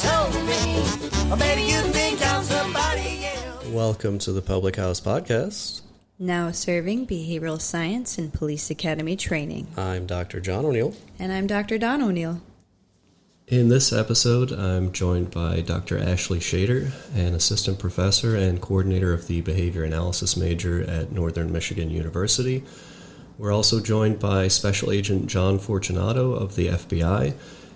told me, or maybe you think I'm somebody else. Welcome to the Public House Podcast. Now serving behavioral science and police academy training. I'm Dr. John O'Neill. And I'm Dr. Don O'Neill. In this episode, I'm joined by Dr. Ashley Shader, an assistant professor and coordinator of the behavior analysis major at Northern Michigan University. We're also joined by Special Agent John Fortunato of the FBI.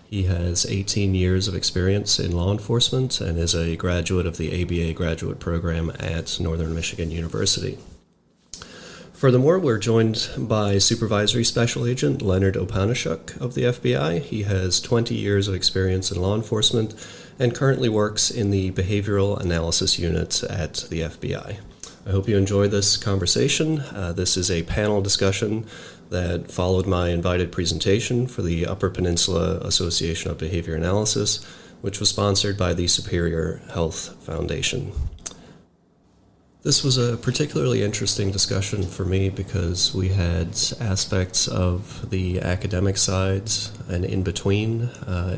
He has 18 years of experience in law enforcement and is a graduate of the ABA graduate program at Northern Michigan University. Furthermore, we're joined by Supervisory Special Agent Leonard Opanishuk of the FBI. He has 20 years of experience in law enforcement and currently works in the Behavioral Analysis Unit at the FBI. I hope you enjoy this conversation. This is a panel discussion that followed my invited presentation for the Upper Peninsula Association of Behavior Analysis, which was sponsored by the Superior Health Foundation. This was a particularly interesting discussion for me because we had aspects of the academic sides and in between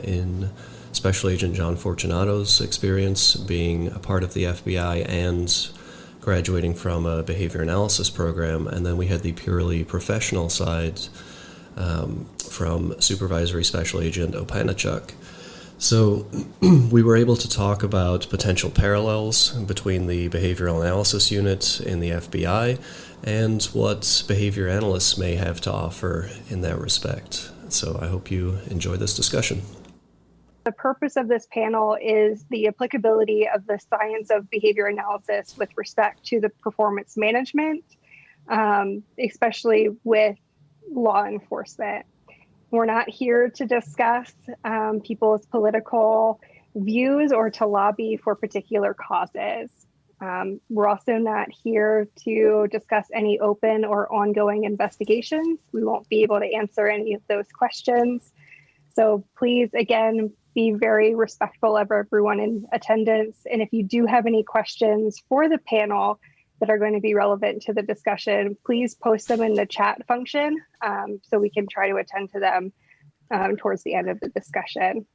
in Special Agent John Fortunato's experience being a part of the FBI and graduating from a behavior analysis program, and then we had the purely professional side from Supervisory Special Agent Opanishuk. So we were able to talk about potential parallels between the Behavioral Analysis Unit in the FBI and what behavior analysts may have to offer in that respect. So I hope you enjoy this discussion. The purpose of this panel is the applicability of the science of behavior analysis with respect to the performance management, especially with law enforcement. We're not here to discuss people's political views or to lobby for particular causes. We're also not here to discuss any open or ongoing investigations. We won't be able to answer any of those questions. So please, again, be very respectful of everyone in attendance. And if you do have any questions for the panel that are going to be relevant to the discussion, please post them in the chat function so we can try to attend to them towards the end of the discussion.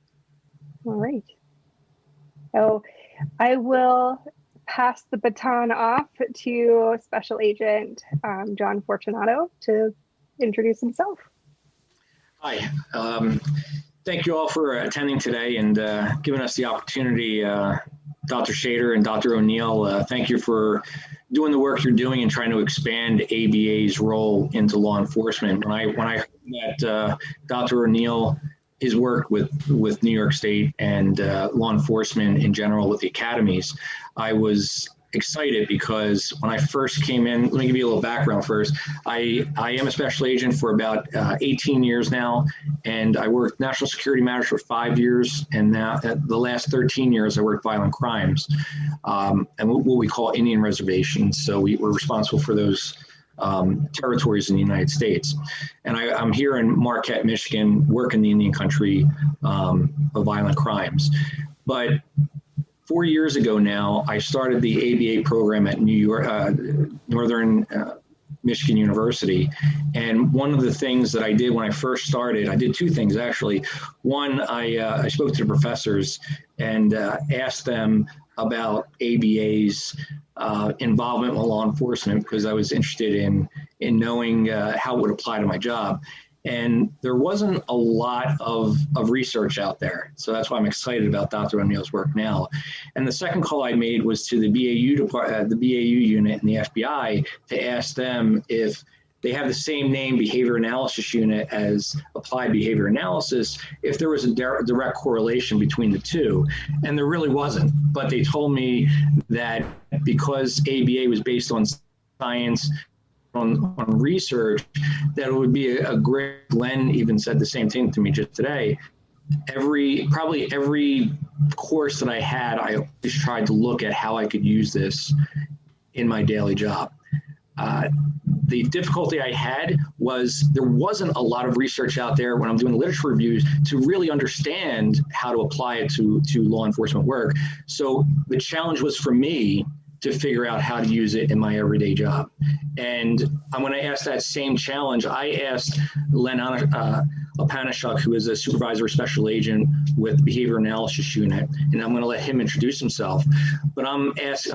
All right. So I will pass the baton off to Special Agent John Fortunato to introduce himself. Hi. Thank you all for attending today and giving us the opportunity. Dr. Shader and Dr. O'Neill, thank you for doing the work you're doing and trying to expand ABA's role into law enforcement. When I heard that Dr. O'Neill, his work with New York State and law enforcement in general with the academies, I was excited because when I first came in, let me give you a little background first. I am a special agent for about 18 years now, and I worked national security matters for 5 years, and now the last 13 years I worked violent crimes and what we call Indian reservations. So we're responsible for those territories in the United States. And I'm here in Marquette, Michigan, working the Indian country of violent crimes. But 4 years ago now, I started the ABA program at Northern Michigan University. And one of the things that I did when I first started, I did two things actually. One, I spoke to the professors and asked them about ABA's involvement with law enforcement because I was interested in knowing how it would apply to my job. And there wasn't a lot of research out there. So that's why I'm excited about Dr. O'Neill's work now. And the second call I made was to the BAU unit in the FBI to ask them if they have the same name, Behavior Analysis Unit, as Applied Behavior Analysis, if there was a direct correlation between the two. And there really wasn't. But they told me that because ABA was based on science, on research, that it would be a great, Glenn even said the same thing to me just today. Probably every course that I had, I always tried to look at how I could use this in my daily job. The difficulty I had was there wasn't a lot of research out there when I'm doing literature reviews to really understand how to apply it to law enforcement work. So the challenge was for me to figure out how to use it in my everyday job. And I'm going to ask that same challenge. I asked Len Alpanishuk, who is a supervisor special agent with the Behavior Analysis Unit, and I'm going to let him introduce himself. But I'm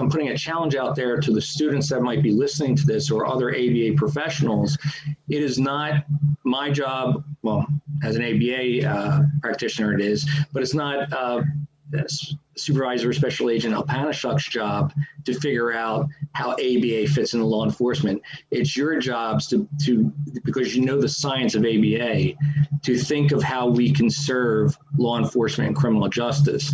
putting a challenge out there to the students that might be listening to this or other ABA professionals. It is not my job, well, as an ABA practitioner it is, but it's not Supervisor Special Agent Alpanishuk's job to figure out how ABA fits into law enforcement. It's your jobs to because you know the science of ABA, to think of how we can serve law enforcement and criminal justice,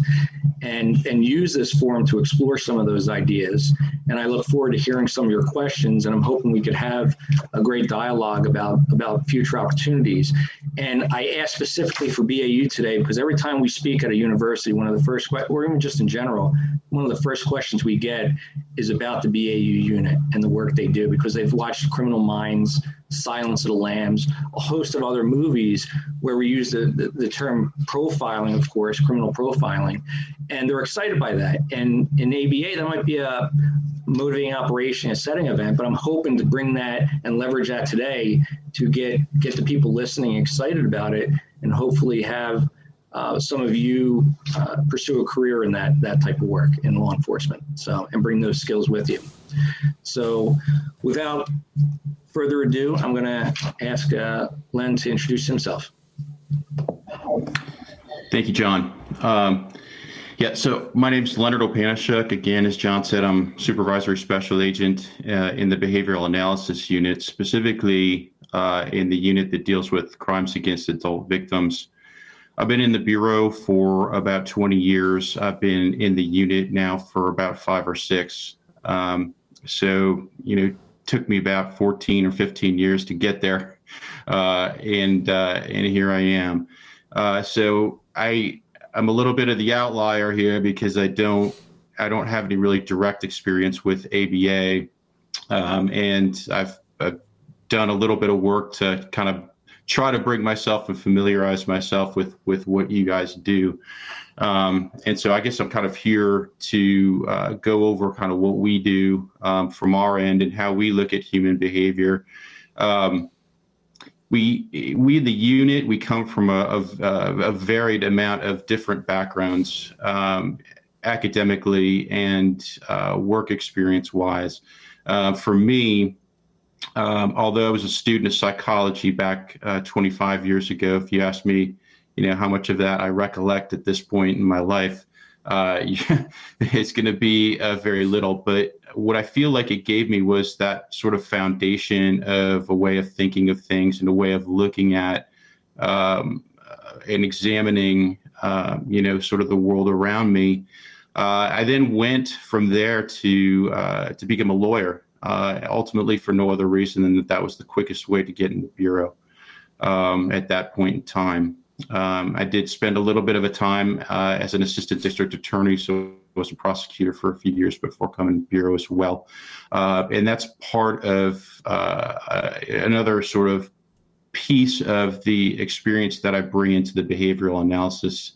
and use this forum to explore some of those ideas. And I look forward to hearing some of your questions, and I'm hoping we could have a great dialogue about future opportunities. And I asked specifically for BAU today because every time we speak at a university, one of the first, or even just in general, one of the first questions we get is about the BAU unit and the work they do, because they've watched Criminal Minds, Silence of the Lambs, a host of other movies where we use the term profiling, of course, criminal profiling, and they're excited by that. And in ABA, that might be a motivating operation, a setting event, but I'm hoping to bring that and leverage that today to get the people listening excited about it, and hopefully have some of you pursue a career in that type of work in law enforcement. So, and bring those skills with you. So without further ado, I'm going to ask Len to introduce himself. Thank you, John. So my name is Leonard Alpanishuk. Again, as John said, I'm Supervisory Special Agent in the Behavioral Analysis Unit, specifically in the unit that deals with crimes against adult victims. I've been in the Bureau for about 20 years. I've been in the unit now for about 5 or 6. Took me about 14 or 15 years to get there, and here I am. So I'm a little bit of the outlier here because I don't have any really direct experience with ABA, and I've done a little bit of work to kind of try to bring myself and familiarize myself with what you guys do. And so I guess I'm kind of here to go over kind of what we do from our end and how we look at human behavior. We the unit, we come from a varied amount of different backgrounds, academically and work experience wise. For me, although I was a student of psychology back 25 years ago, if you ask me, how much of that I recollect at this point in my life, it's going to be very little. But what I feel like it gave me was that sort of foundation of a way of thinking of things and a way of looking at and examining, sort of the world around me. I then went from there to become a lawyer, ultimately for no other reason than that was the quickest way to get in the Bureau at that point in time. I did spend a little bit of a time as an assistant district attorney, so I was a prosecutor for a few years before coming to the Bureau as well. And that's part of another sort of piece of the experience that I bring into the behavioral analysis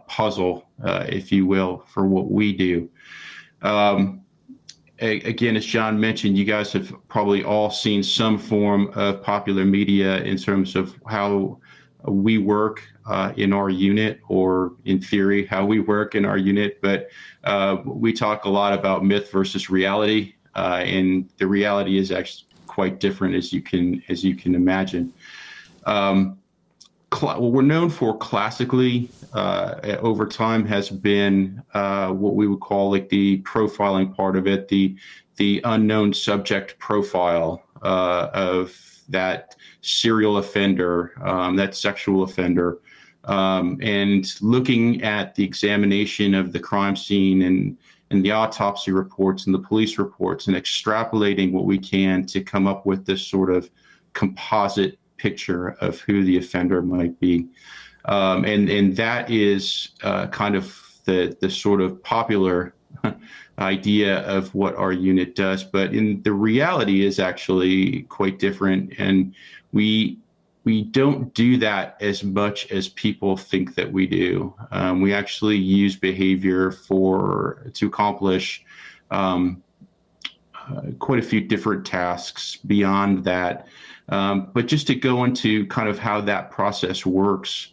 puzzle, if you will, for what we do. Again, as John mentioned, you guys have probably all seen some form of popular media in terms of how we work in our unit, or in theory, how we work in our unit. But we talk a lot about myth versus reality, and the reality is actually quite different, as you can imagine. What we're known for classically over time has been what we would call like the profiling part of it, the unknown subject profile of that serial offender, that sexual offender, and looking at the examination of the crime scene and the autopsy reports and the police reports, and extrapolating what we can to come up with this sort of composite picture of who the offender might be. And that is kind of the sort of popular idea of what our unit does, but the reality is actually quite different. And we don't do that as much as people think that we do. We actually use behavior to accomplish quite a few different tasks beyond that. But just to go into kind of how that process works,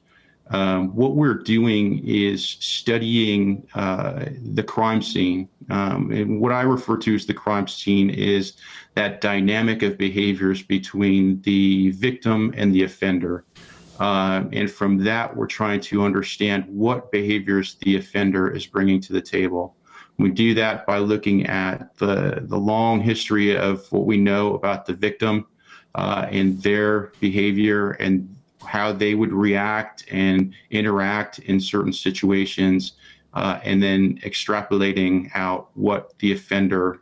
what we're doing is studying the crime scene. And what I refer to as the crime scene is that dynamic of behaviors between the victim and the offender. And from that, we're trying to understand what behaviors the offender is bringing to the table. We do that by looking at the long history of what we know about the victim and their behavior and how they would react and interact in certain situations, and then extrapolating out what the offender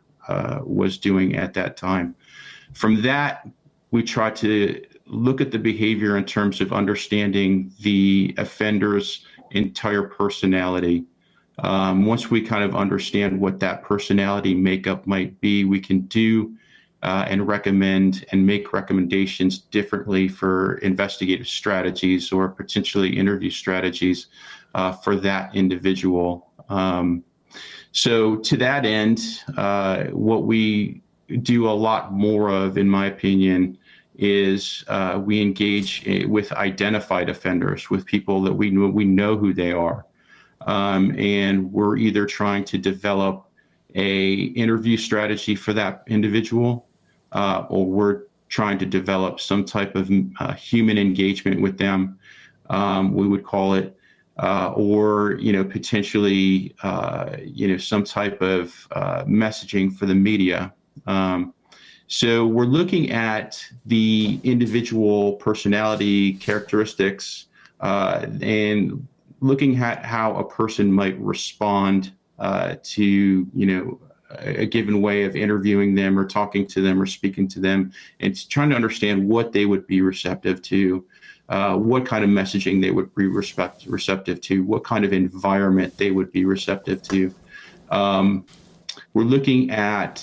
was doing at that time. From that, we try to look at the behavior in terms of understanding the offender's entire personality. Once we kind of understand what that personality makeup might be, we can do and recommend and make recommendations differently for investigative strategies or potentially interview strategies for that individual. So to that end, what we do a lot more of, in my opinion, is we engage with identified offenders, with people that we know who they are. And we're either trying to develop a interview strategy for that individual, or we're trying to develop some type of human engagement with them, we would call it, or potentially some type of messaging for the media. So we're looking at the individual personality characteristics and looking at how a person might respond to a given way of interviewing them or talking to them or speaking to them, and trying to understand what they would be receptive to, what kind of messaging they would be receptive to, what kind of environment they would be receptive to. We're looking at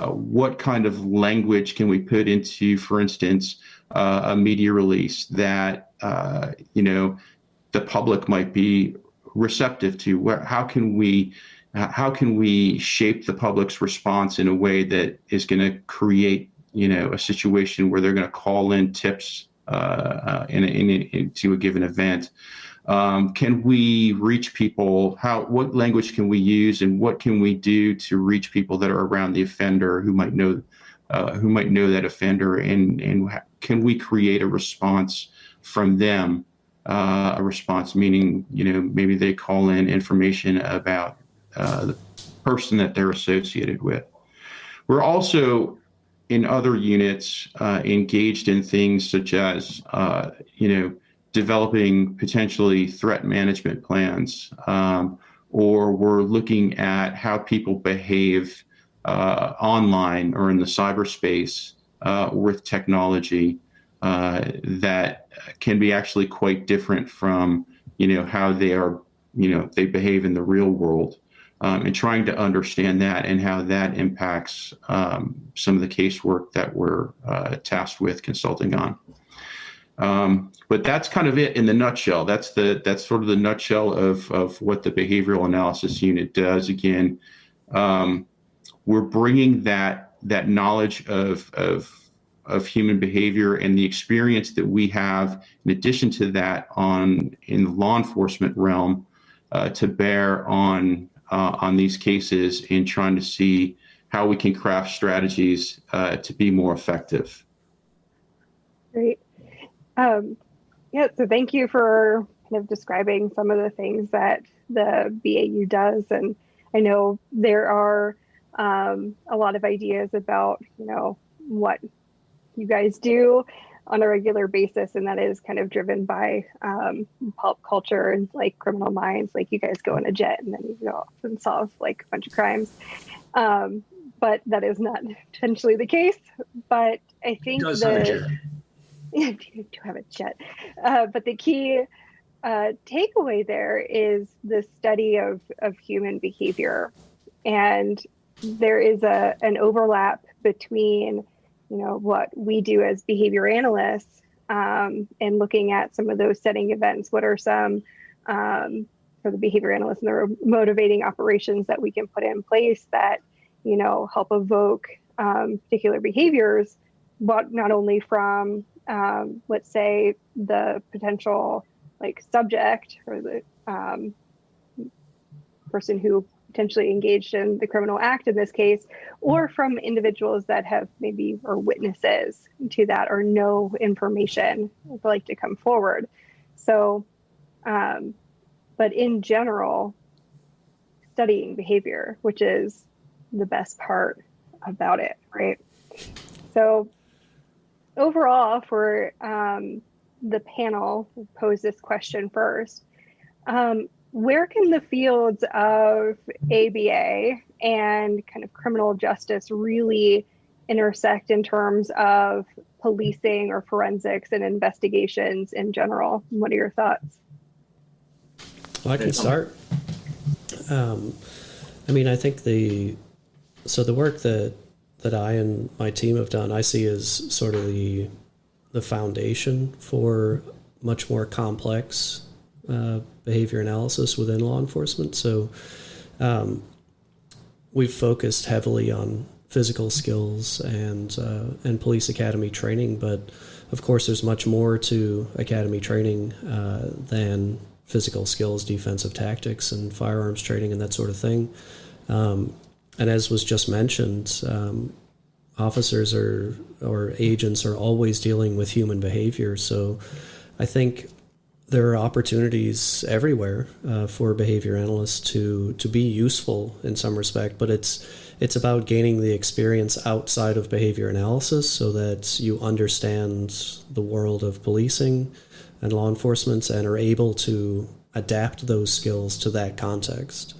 what kind of language can we put into, for instance, a media release that the public might be receptive to. How can we shape the public's response in a way that is going to create a situation where they're going to call in tips into a given event? Can we reach people? What language can we use, and what can we do to reach people that are around the offender who might know that offender, and can we create a response from them? A response meaning maybe they call in information about the person that they're associated with. We're also in other units engaged in things such as developing potentially threat management plans, or we're looking at how people behave online or in the cyberspace with technology that can be actually quite different from how they behave in the real world, and trying to understand that and how that impacts some of the casework that we're tasked with consulting on. But that's kind of it in the nutshell. That's sort of the nutshell of what the behavioral analysis unit does. Again, we're bringing that knowledge of human behavior and the experience that we have, in addition to that, in the law enforcement realm, to bear on these cases, in trying to see how we can craft strategies to be more effective. Great. So thank you for kind of describing some of the things that the BAU does. And I know there are a lot of ideas about, what you guys do on a regular basis, and that is kind of driven by pulp culture and like Criminal Minds. Like, you guys go in a jet and then you go off and solve like a bunch of crimes. But that is not potentially the case. But I think yeah, you do have a jet. But the key takeaway there is the study of human behavior. And there is an overlap between, what we do as behavior analysts and looking at some of those setting events. What are some, for the behavior analysts, and the motivating operations that we can put in place that, help evoke particular behaviors but not only from, let's say, the potential like subject or the person who potentially engaged in the criminal act in this case, or from individuals that have maybe or witnesses to that or know information would like to come forward. So, but in general, studying behavior, which is the best part about it, right? So overall, for the panel, we'll pose this question first. Where can the fields of ABA and kind of criminal justice really intersect in terms of policing or forensics and investigations in general? What are your thoughts? Well, I can start. I think the work that I and my team have done, I see as sort of the foundation for much more complex behavior analysis within law enforcement. So we've focused heavily on physical skills and police academy training, but of course there's much more to academy training than physical skills, defensive tactics, and firearms training and that sort of thing. And as was just mentioned, officers or agents are always dealing with human behavior. So I think there are opportunities everywhere for behavior analysts to be useful in some respect, but it's about gaining the experience outside of behavior analysis so that you understand the world of policing and law enforcement and are able to adapt those skills to that context.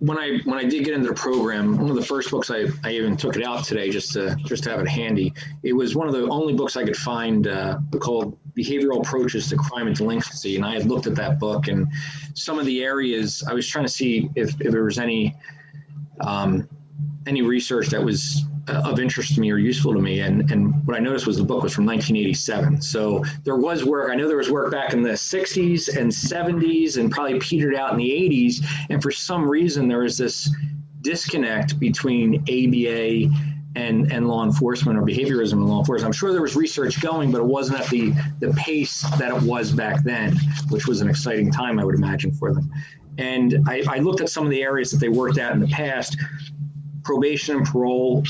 When I did get into the program, one of the first books I even took it out today just to have it handy. It was one of the only books I could find called Behavioral Approaches to Crime and Delinquency, and I had looked at that book and some of the areas I was trying to see if there was any research that was of interest to me or useful to me. And what I noticed was the book was from 1987. So there was work. I know there was work back in the 60s and 70s and probably petered out in the 80s. And for some reason, there was this disconnect between ABA and law enforcement or behaviorism in law enforcement. I'm sure there was research going, but it wasn't at the pace that it was back then, which was an exciting time, I would imagine, for them. And I looked at some of the areas that they worked at in the past. Probation and parole,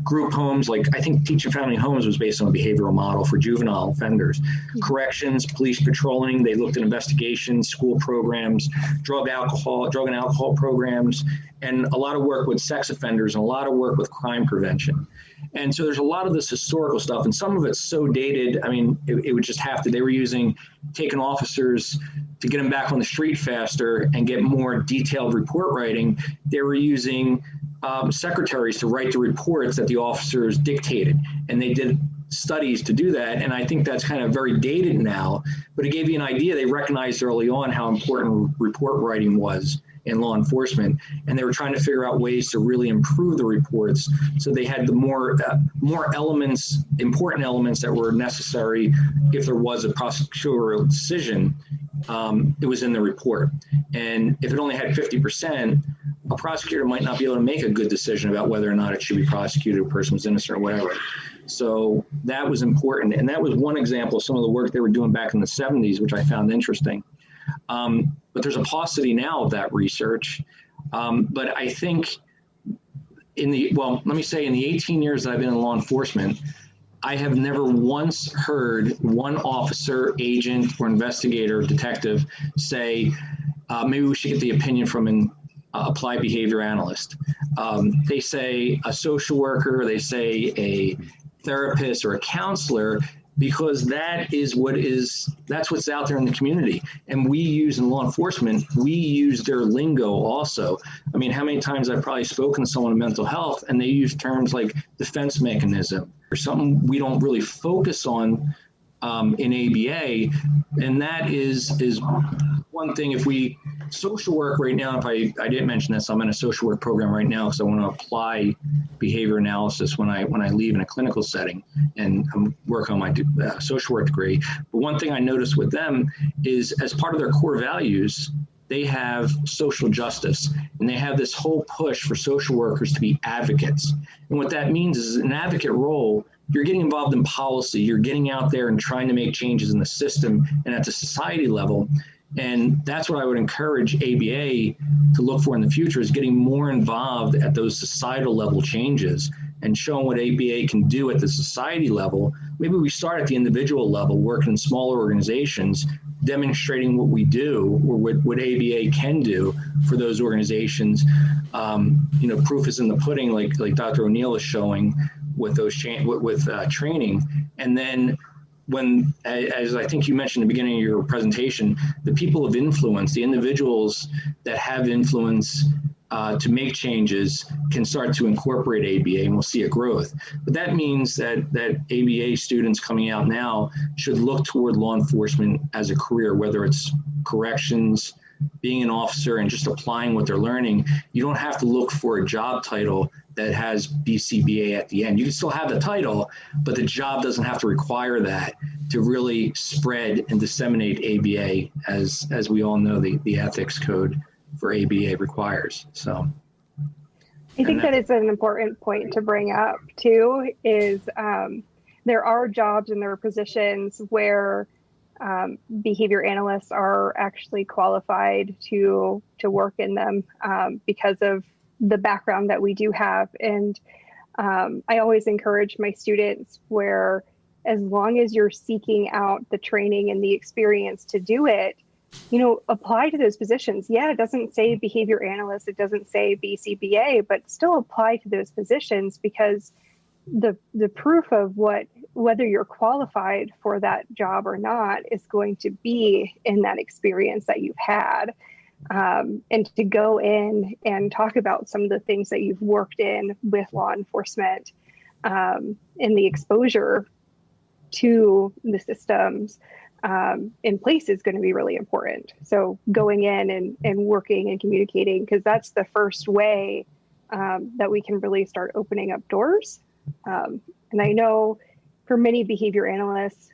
group homes, like I think Teaching Family Homes was based on a behavioral model for juvenile offenders. Corrections, police patrolling, they looked at investigations, school programs, drug and alcohol programs, and a lot of work with sex offenders and a lot of work with crime prevention. And so there's a lot of this historical stuff, and some of it's so dated. I mean, it would just have to, they were taking officers to get them back on the street faster and get more detailed report writing. They were using secretaries to write the reports that the officers dictated. And they did studies to do that. And I think that's kind of very dated now, but it gave you an idea. They recognized early on how important report writing was in law enforcement. And they were trying to figure out ways to really improve the reports. So they had the more elements, important elements that were necessary if there was a prosecutorial decision, it was in the report. And if it only had 50%, a prosecutor might not be able to make a good decision about whether or not it should be prosecuted, a person was innocent or whatever. So that was important. And that was one example of some of the work they were doing back in the 70s, which I found interesting. But there's a paucity now of that research. But I think in the 18 years that I've been in law enforcement, I have never once heard one officer, agent, or investigator, or detective say, maybe we should get the opinion from an applied behavior analyst. They say a social worker, they say a therapist or a counselor, because that's what's out there in the community. And we use in law enforcement, we use their lingo also. I mean, how many times I've probably spoken to someone in mental health and they use terms like defense mechanism or something we don't really focus on in ABA. And that is one thing. If we social work right now, if I didn't mention this, I'm in a social work program right now because I want to apply behavior analysis when I leave in a clinical setting, and I'm working on my social work degree. But one thing I noticed with them is, as part of their core values, they have social justice, and they have this whole push for social workers to be advocates. And what that means is an advocate role, you're getting involved in policy, you're getting out there and trying to make changes in the system and at the society level. And that's what I would encourage ABA to look for in the future, is getting more involved at those societal level changes and showing what ABA can do at the society level. Maybe we start at the individual level, working in smaller organizations, demonstrating what we do, or what ABA can do for those organizations. Proof is in the pudding, like Dr. O'Neill is showing with those training. And then when, as I think you mentioned at the beginning of your presentation, the people of influence, the individuals that have influence to make changes can start to incorporate ABA, and we'll see a growth. But that means that ABA students coming out now should look toward law enforcement as a career, whether it's corrections, being an officer, and just applying what they're learning. You don't have to look for a job title that has BCBA at the end. You can still have the title, but the job doesn't have to require that to really spread and disseminate ABA, as we all know the ethics code for ABA requires. So I think that is an important point to bring up too, is there are jobs and there are positions where behavior analysts are actually qualified to work in them because of the background that we do have. And I always encourage my students, where as long as you're seeking out the training and the experience to do it, apply to those positions. Yeah, it doesn't say behavior analyst, it doesn't say BCBA, but still apply to those positions, because the proof of whether you're qualified for that job or not is going to be in that experience that you've had. And to go in and talk about some of the things that you've worked in with law enforcement and the exposure to the systems in place is going to be really important. So going in and working and communicating, because that's the first way that we can really start opening up doors. And I know for many behavior analysts,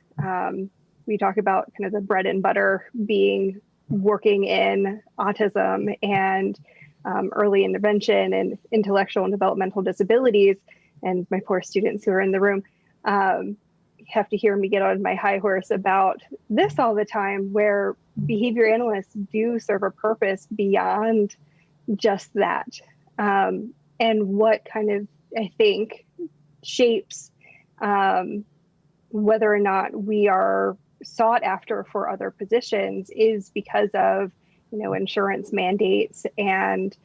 we talk about kind of the bread and butter being working in autism and early intervention and intellectual and developmental disabilities. And my poor students who are in the room have to hear me get on my high horse about this all the time, where behavior analysts do serve a purpose beyond just that. And what kind of, I think, shapes whether or not we are sought after for other positions is because of, insurance mandates. And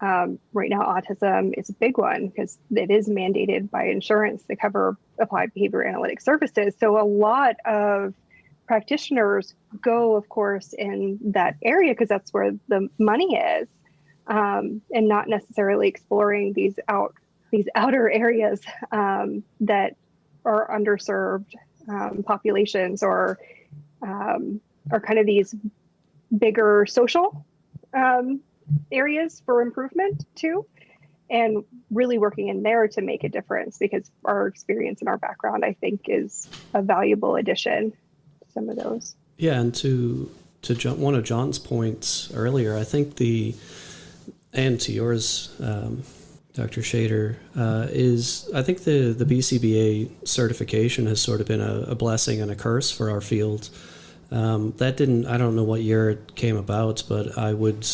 right now, autism is a big one because it is mandated by insurance to cover applied behavior analytic services. So a lot of practitioners go, of course, in that area because that's where the money is, and not necessarily exploring these outer areas that are underserved populations or kind of these bigger social areas for improvement too, and really working in there to make a difference, because our experience and our background, I think, is a valuable addition to some of those. Yeah, and to one of John's points earlier, I think and to yours, Dr. Shader, is I think the BCBA certification has sort of been a blessing and a curse for our field. I don't know what year it came about, but I would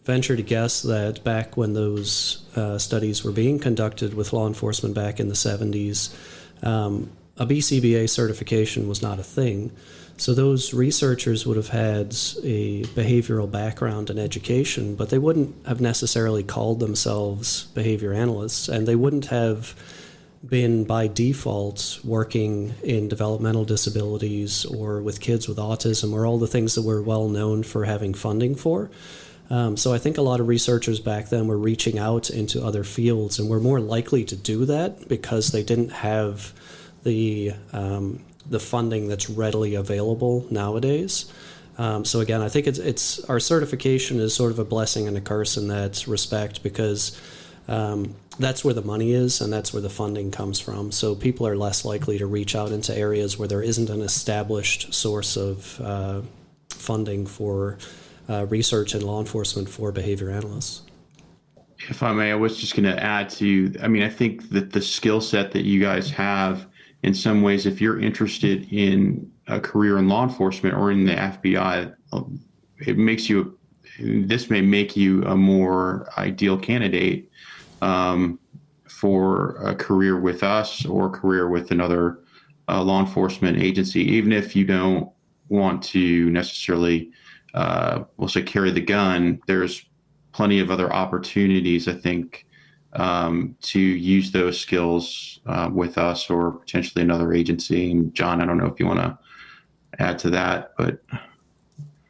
venture to guess that back when those studies were being conducted with law enforcement back in the 70s, a BCBA certification was not a thing. So those researchers would have had a behavioral background and education, but they wouldn't have necessarily called themselves behavior analysts, and they wouldn't have been by default working in developmental disabilities or with kids with autism or all the things that we're well known for having funding for. So I think a lot of researchers back then were reaching out into other fields and were more likely to do that because they didn't have the funding that's readily available nowadays. So again, I think it's our certification is sort of a blessing and a curse in that respect, because that's where the money is and that's where the funding comes from. So people are less likely to reach out into areas where there isn't an established source of funding for research in law enforcement for behavior analysts. If I may, I was just going to add to, I think that the skill set that you guys have, in some ways, if you're interested in a career in law enforcement or in the FBI, this may make you a more ideal candidate for a career with us or a career with another law enforcement agency, even if you don't want to necessarily, we'll say, carry the gun. There's plenty of other opportunities, I think, to use those skills with us or potentially another agency. And John, I don't know if you want to add to that, but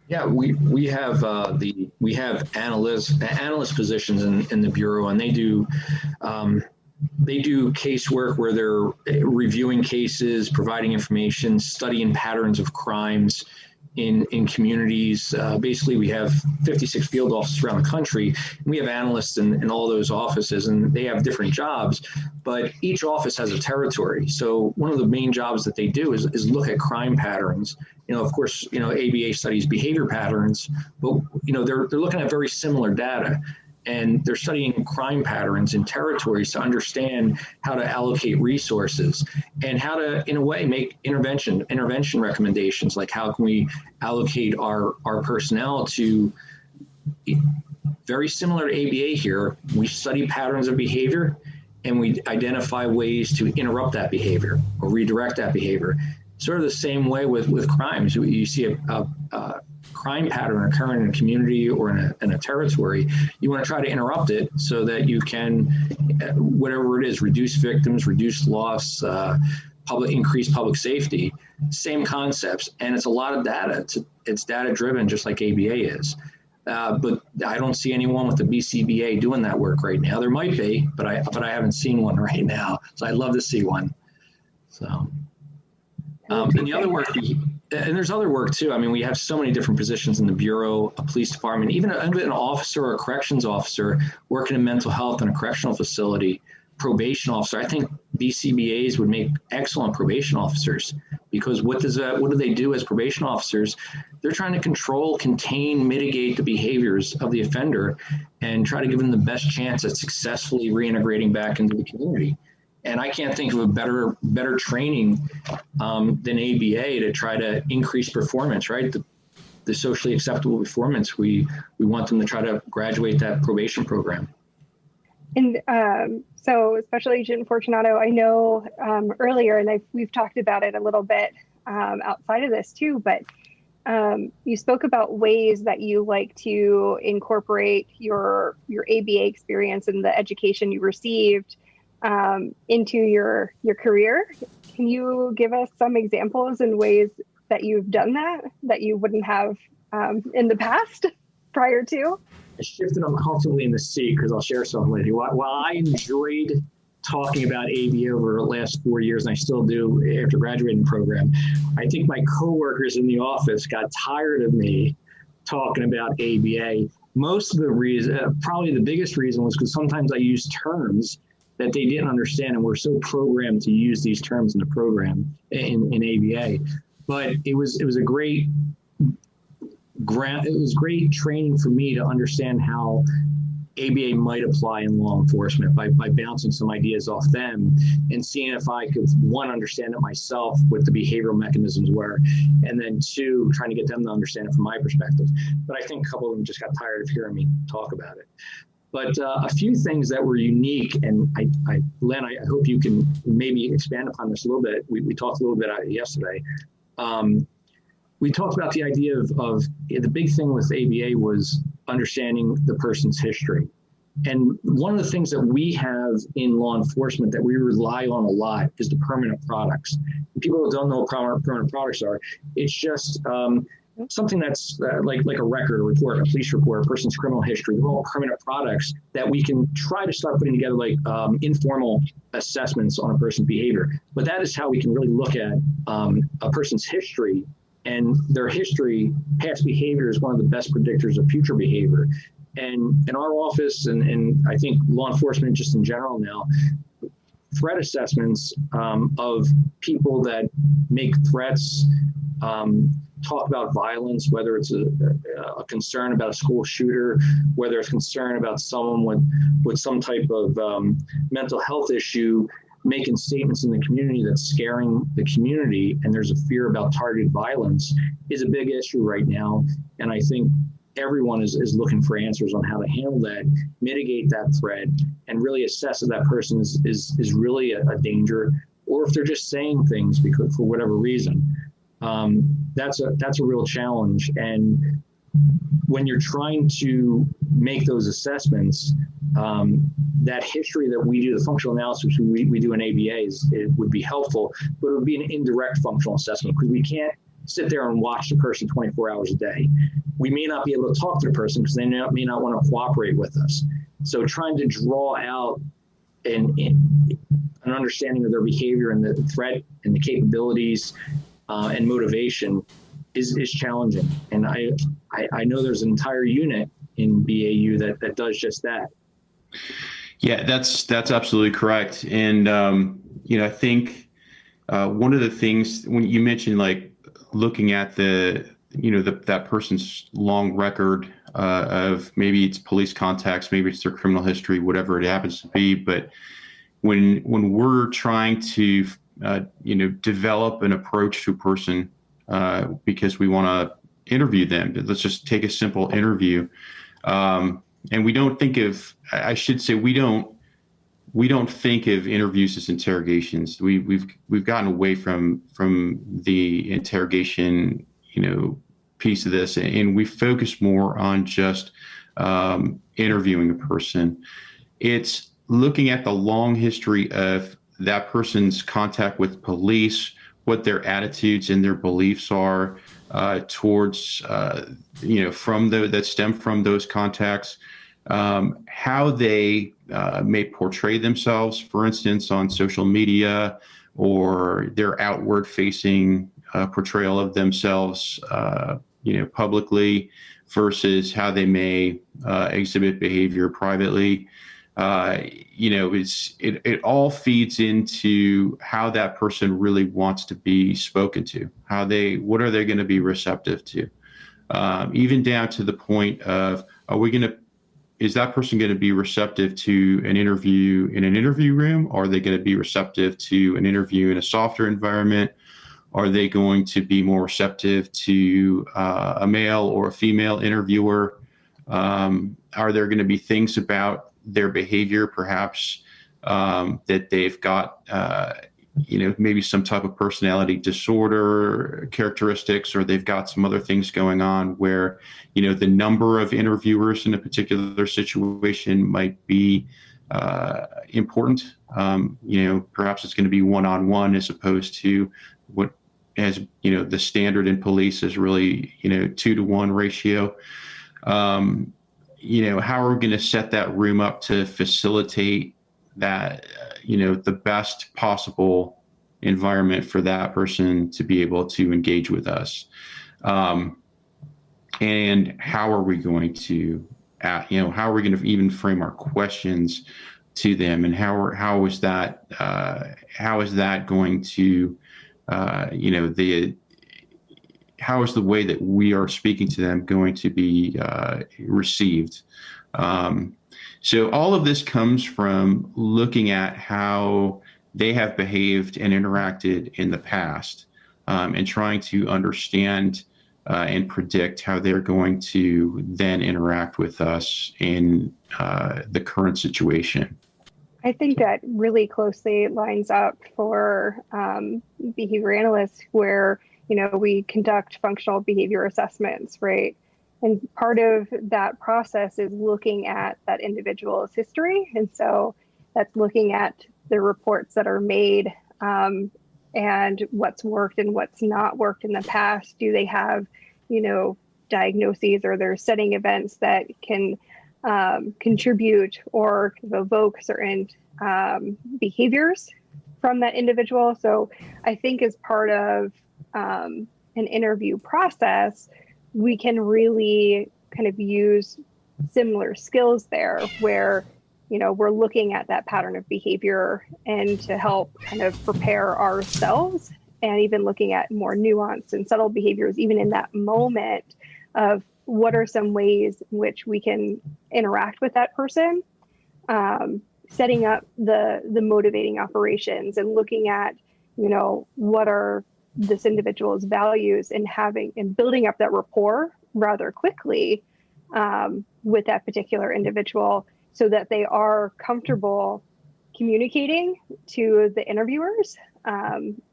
yeah, we have analyst positions in the bureau, and they do casework where they're reviewing cases, providing information, studying patterns of crimes in communities. Basically, we have 56 field offices around the country. And we have analysts in all those offices, and they have different jobs, but each office has a territory. So one of the main jobs that they do is look at crime patterns. Of course, ABA studies behavior patterns, but they're looking at very similar data. And they're studying crime patterns in territories to understand how to allocate resources and how to, in a way, make intervention recommendations, like how can we allocate our personnel to, very similar to ABA here, we study patterns of behavior and we identify ways to interrupt that behavior or redirect that behavior. Sort of the same way with crimes. You see a crime pattern occurring in a community or in a territory, you want to try to interrupt it so that you can, whatever it is, reduce victims, reduce loss, increase public safety. Same concepts, and it's a lot of data. It's data driven, just like ABA is. But I don't see anyone with the BCBA doing that work right now. There might be, but I haven't seen one right now. So I'd love to see one. So. And the other work, and there's other work too. We have so many different positions in the Bureau, a police department, even an officer or a corrections officer working in mental health in a correctional facility, probation officer. I think BCBAs would make excellent probation officers, because what do they do as probation officers? They're trying to control, contain, mitigate the behaviors of the offender and try to give them the best chance at successfully reintegrating back into the community. And I can't think of a better training than ABA to try to increase performance, right? The socially acceptable performance. We want them to try to graduate that probation program. And so Special Agent Fortunato, I know earlier, and we've talked about it a little bit outside of this too, but you spoke about ways that you like to incorporate your ABA experience and the education you received into your career. Can you give us some examples and ways that you've done that you wouldn't have in the past prior to? I shifted uncomfortably in the seat because I'll share something with you. While I enjoyed talking about ABA over the last 4 years, and I still do after graduating program, I think my coworkers in the office got tired of me talking about ABA. Most of the reason, probably the biggest reason, was because sometimes I used terms that they didn't understand, and we're so programmed to use these terms in the program in ABA. But it was great training for me to understand how ABA might apply in law enforcement by bouncing some ideas off them and seeing if I could, one, understand it myself, what the behavioral mechanisms were, and then two, trying to get them to understand it from my perspective. But I think a couple of them just got tired of hearing me talk about it. But a few things that were unique, and Len, I hope you can maybe expand upon this a little bit. We talked a little bit about it yesterday. We talked about the idea of the big thing with ABA was understanding the person's history. And one of the things that we have in law enforcement that we rely on a lot is the permanent products. People who don't know what permanent products are, it's just something that's like a record, a report, a police report, a person's criminal history. They're all permanent products that we can try to start putting together like informal assessments on a person's behavior. But that is how we can really look at a person's history, and their history, past behavior, is one of the best predictors of future behavior. And in our office, and I think law enforcement just in general now, threat assessments of people that make threats talk about violence, whether it's a concern about a school shooter, whether it's concern about someone with some type of mental health issue, making statements in the community that's scaring the community, and there's a fear about targeted violence, is a big issue right now. And I think everyone is looking for answers on how to handle that, mitigate that threat, and really assess if that person is really a danger, or if they're just saying things because for whatever reason. That's a real challenge. And when you're trying to make those assessments, that history that we do, the functional analysis we do in ABAs, it would be helpful, but it would be an indirect functional assessment, because we can't sit there and watch the person 24 hours a day. We may not be able to talk to the person because they may not want to cooperate with us. So trying to draw out an understanding of their behavior and the threat and the capabilities and motivation is challenging. And I know there's an entire unit in BAU that does just that. Yeah, that's absolutely correct. And, I think one of the things when you mentioned, like, looking at that person's long record of maybe it's police contacts, maybe it's their criminal history, whatever it happens to be. But when we're trying to, develop an approach to a person because we want to interview them, let's just take a simple interview. And we don't think of, I should say, we don't think of interviews as interrogations. We've gotten away from the interrogation, piece of this, and we focus more on just interviewing a person. It's looking at the long history of that person's contact with police, what their attitudes and their beliefs are towards, that stem from those contacts, how they may portray themselves, for instance, on social media, or their outward-facing portrayal of themselves, publicly, versus how they may exhibit behavior privately. It all feeds into how that person really wants to be spoken to. What are they going to be receptive to? Even down to the point of, is that person going to be receptive to an interview in an interview room? Or are they going to be receptive to an interview in a softer environment? Are they going to be more receptive to a male or a female interviewer? Are there going to be things about their behavior, perhaps, that they've got, maybe some type of personality disorder characteristics, or they've got some other things going on where, the number of interviewers in a particular situation might be important. Perhaps it's going to be one-on-one as opposed to what, as the standard in police is really 2-to-1 ratio. How are we going to set that room up to facilitate that, the best possible environment for that person to be able to engage with us? And how are we going to, how are we going to even frame our questions to them? And how is that going to, how is the way that we are speaking to them going to be received? So all of this comes from looking at how they have behaved and interacted in the past, and trying to understand and predict how they're going to then interact with us in the current situation. I think that really closely lines up for behavior analysts, where we conduct functional behavior assessments, right? And part of that process is looking at that individual's history. And so that's looking at the reports that are made and what's worked and what's not worked in the past. Do they have, diagnoses, or their setting events that can contribute or evoke certain behaviors from that individual? So I think as part of an interview process, we can really kind of use similar skills there, where we're looking at that pattern of behavior and to help kind of prepare ourselves and even looking at more nuanced and subtle behaviors, even in that moment of what are some ways in which we can interact with that person, setting up the motivating operations and looking at, what are this individual's values and having and building up that rapport rather quickly with that particular individual so that they are comfortable communicating to the interviewers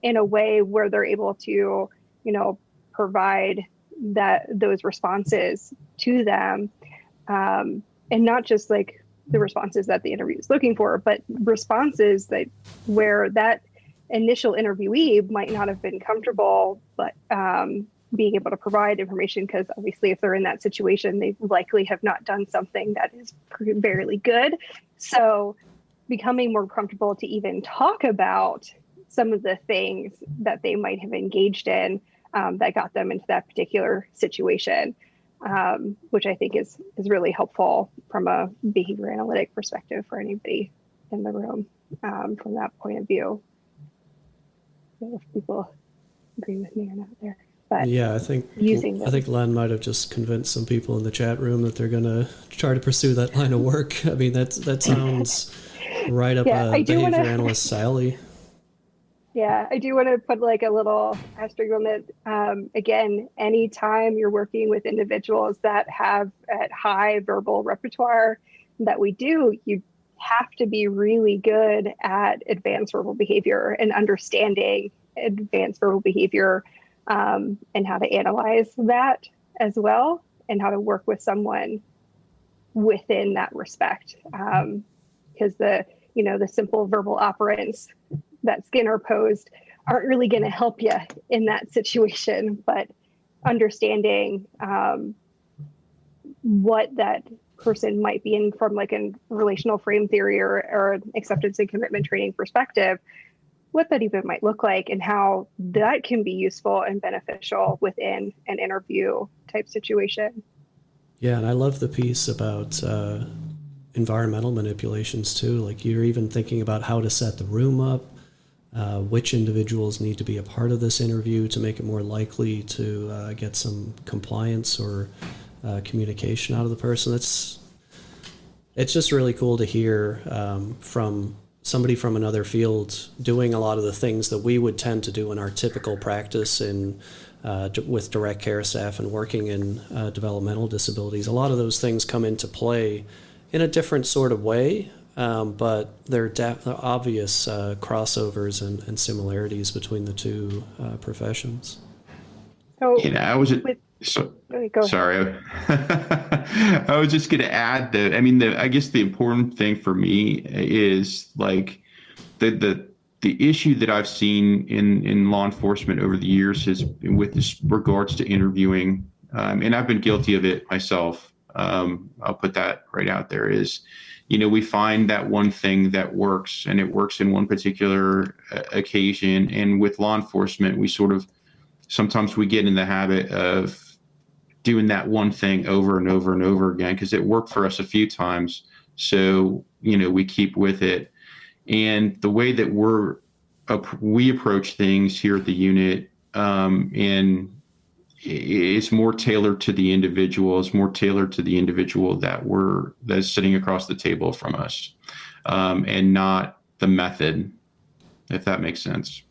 in a way where they're able to, provide those responses to them, and not just like the responses that the interview is looking for, but responses that where that initial interviewee might not have been comfortable, but being able to provide information, because obviously if they're in that situation, they likely have not done something that is barely good. So becoming more comfortable to even talk about some of the things that they might have engaged in that got them into that particular situation, which I think is really helpful from a behavior analytic perspective for anybody in the room from that point of view. I don't know if people agree with me or not there. But yeah, I think Len might have just convinced some people in the chat room that they're going to try to pursue that line of work. I mean, that sounds right up a behavior analyst's alley. Yeah, I do want to put like a little asterisk on that. Again, anytime you're working with individuals that have a high verbal repertoire that we do, you have to be really good at advanced verbal behavior and understanding advanced verbal behavior and how to analyze that as well, and how to work with someone within that respect. Because the simple verbal operants that Skinner posed aren't really going to help you in that situation, but understanding what that person might be in from like a relational frame theory or acceptance and commitment training perspective, what that even might look like and how that can be useful and beneficial within an interview type situation. Yeah, and I love the piece about environmental manipulations too. Like you're even thinking about how to set the room up, which individuals need to be a part of this interview to make it more likely to get some compliance or communication out of the person. It's just really cool to hear from somebody from another field doing a lot of the things that we would tend to do in our typical practice with direct care staff and working in developmental disabilities. A lot of those things come into play in a different sort of way, but there are obvious crossovers and similarities between the two professions. So, sorry. I was just going to add that, I guess the important thing for me is like the issue that I've seen in law enforcement over the years is with regards to interviewing, and I've been guilty of it myself. I'll put that right out there is, we find that one thing that works and it works in one particular occasion. And with law enforcement, sometimes we get in the habit of doing that one thing over and over and over again because it worked for us a few times. So, we keep with it. And the way that we approach things here at the unit, and it's more tailored to the individual. It's more tailored to the individual that's sitting across the table from us, and not the method, if that makes sense.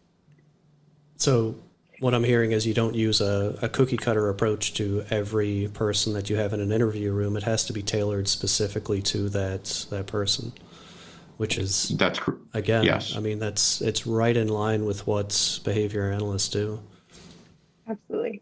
So what I'm hearing is you don't use a cookie cutter approach to every person that you have in an interview room. It has to be tailored specifically to that person, which is again, yes. It's right in line with what behavior analysts do. Absolutely.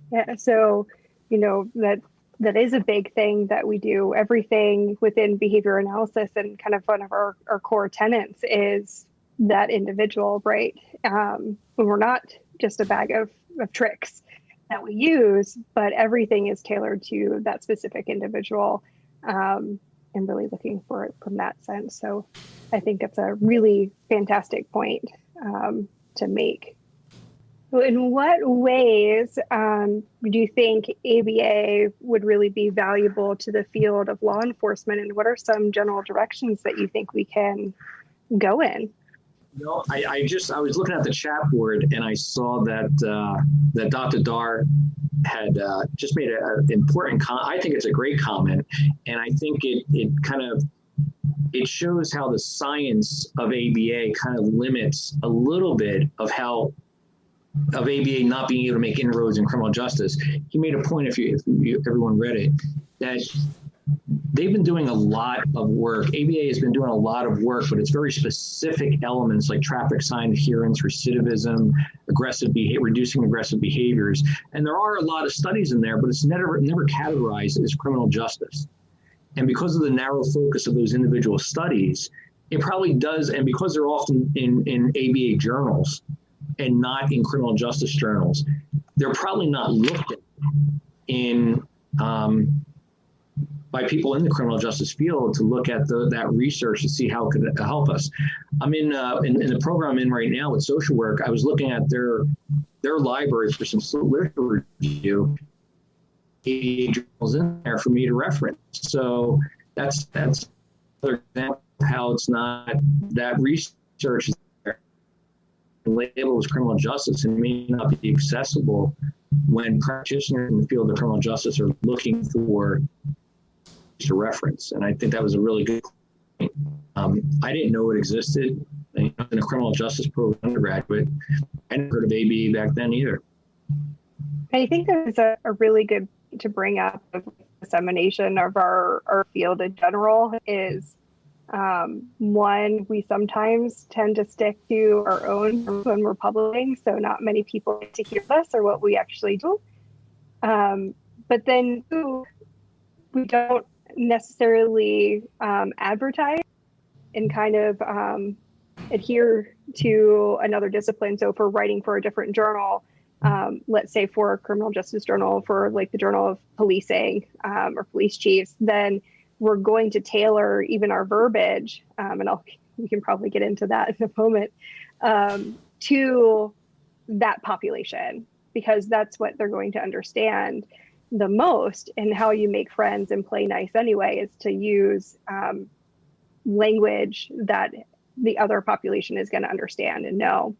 Yeah. So, that is a big thing that we do. Everything within behavior analysis, and kind of one of our core tenets is that individual, right? We're not just a bag of tricks that we use, but everything is tailored to that specific individual, and really looking for it from that sense. So I think that's a really fantastic point to make. So in what ways do you think ABA would really be valuable to the field of law enforcement, and what are some general directions that you think we can go in? No, I was looking at the chat board and I saw that that Dr. Dar had just made an important I think it's a great comment, and I think it kind of it shows how the science of ABA kind of limits a little bit of how of ABA not being able to make inroads in criminal justice. He made a point, if everyone read it, that they've been doing a lot of work. ABA has been doing a lot of work, but it's very specific elements like traffic sign adherence, recidivism, reducing aggressive behaviors. And there are a lot of studies in there, but it's never categorized as criminal justice. And because of the narrow focus of those individual studies, it probably does. And because they're often in ABA journals and not in criminal justice journals, they're probably not looked at in by people in the criminal justice field to look at that research to see how it could help us. I'm in the program I'm in right now with social work. I was looking at their library for some literature review. Journals in there for me to reference. So that's another example of how it's not that research is there labeled as criminal justice and may not be accessible when practitioners in the field of criminal justice are looking for to reference. And I think that was a really good point. I didn't know it existed in a criminal justice program undergraduate. I hadn't heard of ABA back then either. I think there's a really good to bring up of dissemination of our field in general is one, we sometimes tend to stick to our own when we're publishing, so not many people get to hear us or what we actually do. But then we don't necessarily advertise and kind of adhere to another discipline. So if we're writing for a different journal, let's say for a criminal justice journal, for like the Journal of Policing or police chiefs, then we're going to tailor even our verbiage, and we can probably get into that in a moment, to that population, because that's what they're going to understand the most. And how you make friends and play nice anyway is to use language that the other population is going to understand and know.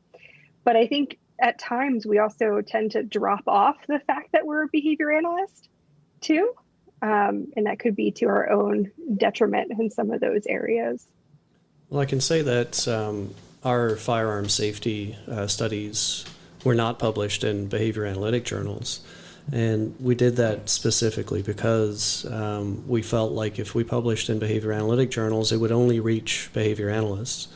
But I think at times we also tend to drop off the fact that we're a behavior analyst too. And that could be to our own detriment in some of those areas. Well, I can say that our firearm safety studies were not published in behavior analytic journals. And we did that specifically because we felt like if we published in behavior analytic journals, it would only reach behavior analysts.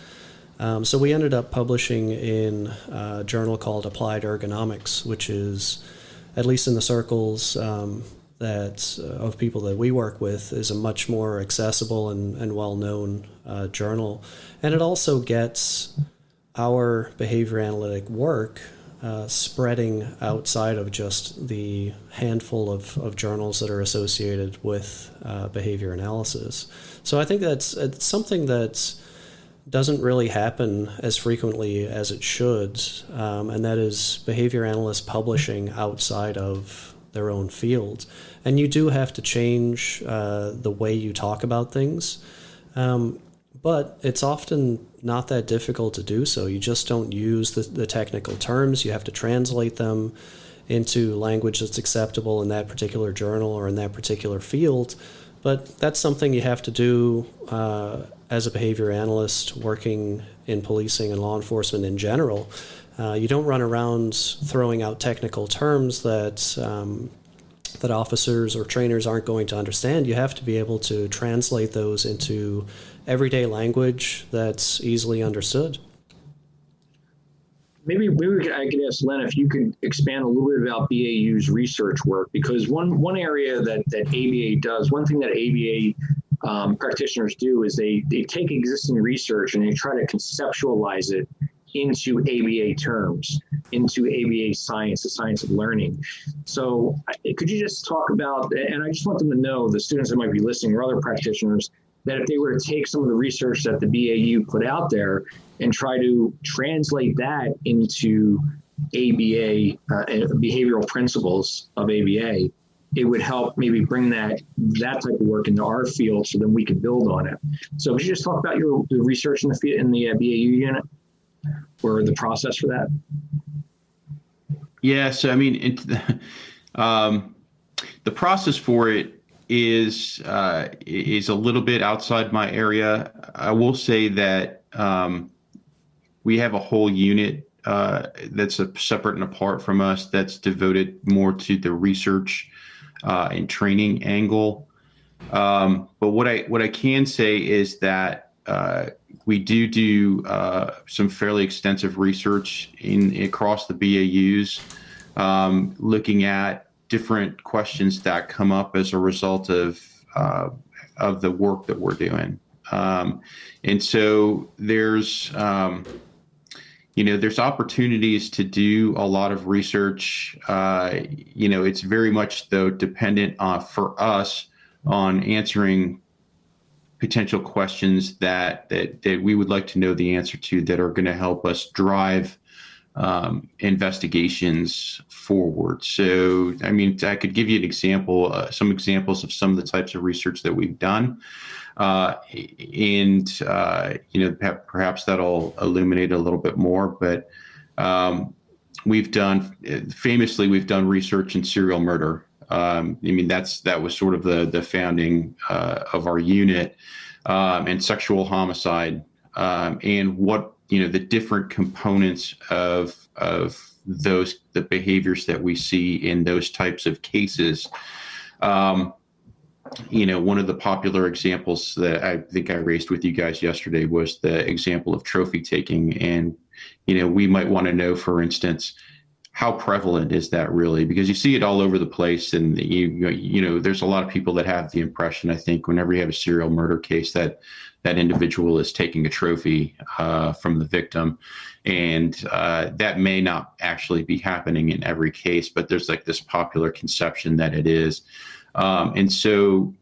So we ended up publishing in a journal called Applied Ergonomics, which is, at least in the circles of people that we work with, is a much more accessible and well-known journal. And it also gets our behavior analytic work spreading outside of just the handful of journals that are associated with behavior analysis. So I think it's something that doesn't really happen as frequently as it should, and that is behavior analysts publishing outside of their own field. And you do have to change the way you talk about things, but it's often not that difficult to do so. You just don't use the technical terms. You have to translate them into language that's acceptable in that particular journal or in that particular field. But that's something you have to do as a behavior analyst working in policing and law enforcement in general. You don't run around throwing out technical terms that officers or trainers aren't going to understand. You have to be able to translate those into everyday language that's easily understood. Maybe I could ask Len if you could expand a little bit about BAU's research work, because one area that ABA does, one thing that ABA practitioners do is they take existing research and they try to conceptualize it into ABA terms, into ABA science, the science of learning. So could you just talk about, and I just want them to know, the students that might be listening or other practitioners, that if they were to take some of the research that the BAU put out there and try to translate that into ABA, behavioral principles of ABA, it would help maybe bring that type of work into our field so then we can build on it. So could you just talk about the research in the BAU unit? or the process for that? Yeah, so I mean, the process for it is a little bit outside my area. I will say that we have a whole unit that's separate and apart from us that's devoted more to the research and training angle. But what I can say is that we do some fairly extensive research across the BAUs, looking at different questions that come up as a result of the work that we're doing. And so there's there's opportunities to do a lot of research. It's very much though dependent for us on answering potential questions that we would like to know the answer to, that are going to help us drive investigations forward. So, I mean, I could give you an example, some examples of some of the types of research that we've done. Perhaps that'll illuminate a little bit more, but we've done research in serial murder. That was sort of the founding of our unit, and sexual homicide, and what, the different components of the behaviors that we see in those types of cases. One of the popular examples that I think I raised with you guys yesterday was the example of trophy taking. And, we might want to know, for instance, how prevalent is that really? Because you see it all over the place. And, there's a lot of people that have the impression, I think, whenever you have a serial murder case, that individual is taking a trophy from the victim. And that may not actually be happening in every case, but there's like this popular conception that it is. And so,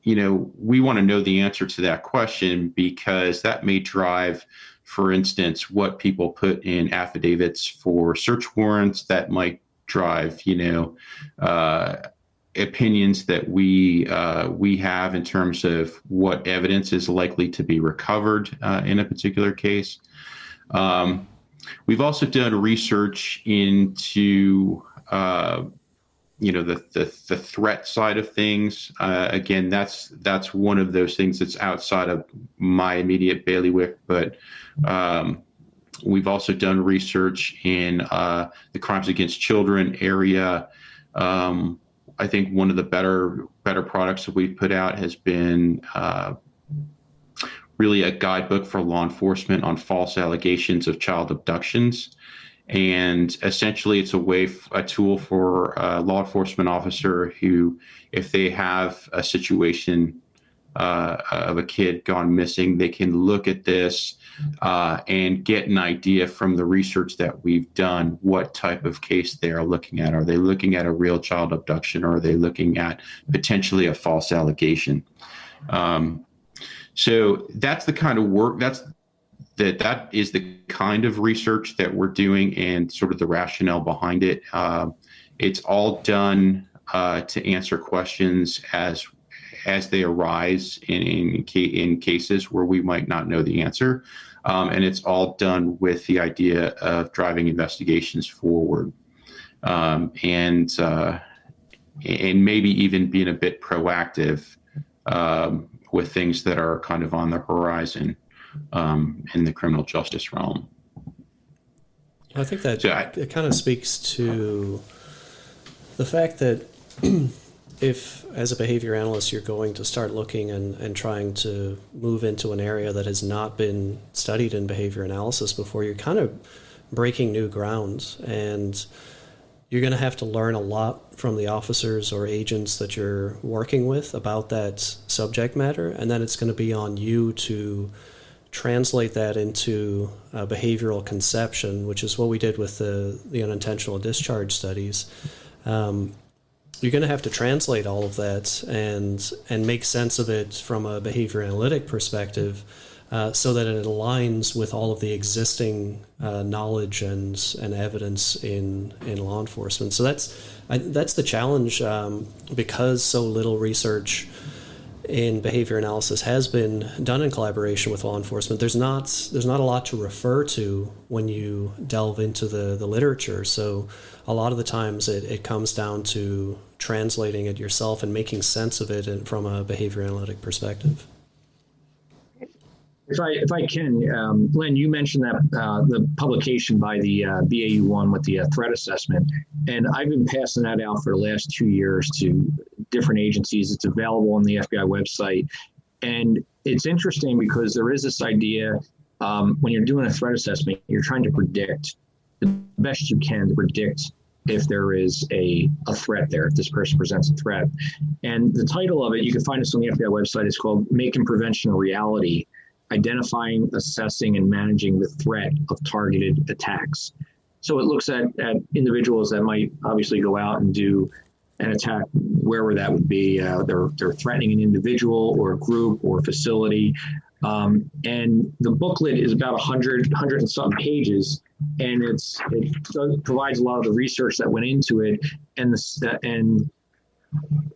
we want to know the answer to that question, because that may drive, for instance, what people put in affidavits for search warrants. That might drive, opinions that we have in terms of what evidence is likely to be recovered in a particular case. We've also done research into the threat side of things. Again, that's one of those things that's outside of my immediate bailiwick, but we've also done research in the crimes against children area. I think one of the better products that we've put out has been really a guidebook for law enforcement on false allegations of child abductions. And essentially, it's a tool for a law enforcement officer who, if they have a situation of a kid gone missing, they can look at this and get an idea from the research that we've done what type of case they are looking at. Are they looking at a real child abduction, or are they looking at potentially a false allegation? So that's the kind of work that is the kind of research that we're doing, and sort of the rationale behind it. It's all done to answer questions as they arise in cases where we might not know the answer. And it's all done with the idea of driving investigations forward, and maybe even being a bit proactive with things that are kind of on the horizon in the criminal justice realm. I think that it kind of speaks to the fact that if, as a behavior analyst, you're going to start looking and trying to move into an area that has not been studied in behavior analysis before, you're kind of breaking new ground, and you're going to have to learn a lot from the officers or agents that you're working with about that subject matter, and then it's going to be on you to translate that into behavioral conception, which is what we did with the unintentional discharge studies. You're going to have to translate all of that and make sense of it from a behavior analytic perspective, so that it aligns with all of the existing knowledge and evidence in law enforcement. So that's the challenge, because so little research in behavior analysis has been done in collaboration with law enforcement. There's not a lot to refer to when you delve into the literature. So a lot of the times it comes down to translating it yourself and making sense of it from a behavior analytic perspective. If I can, Len, you mentioned that the publication by the BAU1 with the threat assessment, and I've been passing that out for the last 2 years to different agencies. It's available on the FBI website, and it's interesting because there is this idea when you're doing a threat assessment, you're trying to predict the best you can to predict if there is a threat there, if this person presents a threat. And the title of it, you can find this on the FBI website, is called Making Prevention a Reality: Identifying, Assessing, and Managing the Threat of Targeted Attacks. So it looks at individuals that might obviously go out and do an attack wherever that would be. They're threatening an individual or a group or a facility. And the booklet is about 100 and something pages, and it provides a lot of the research that went into it. And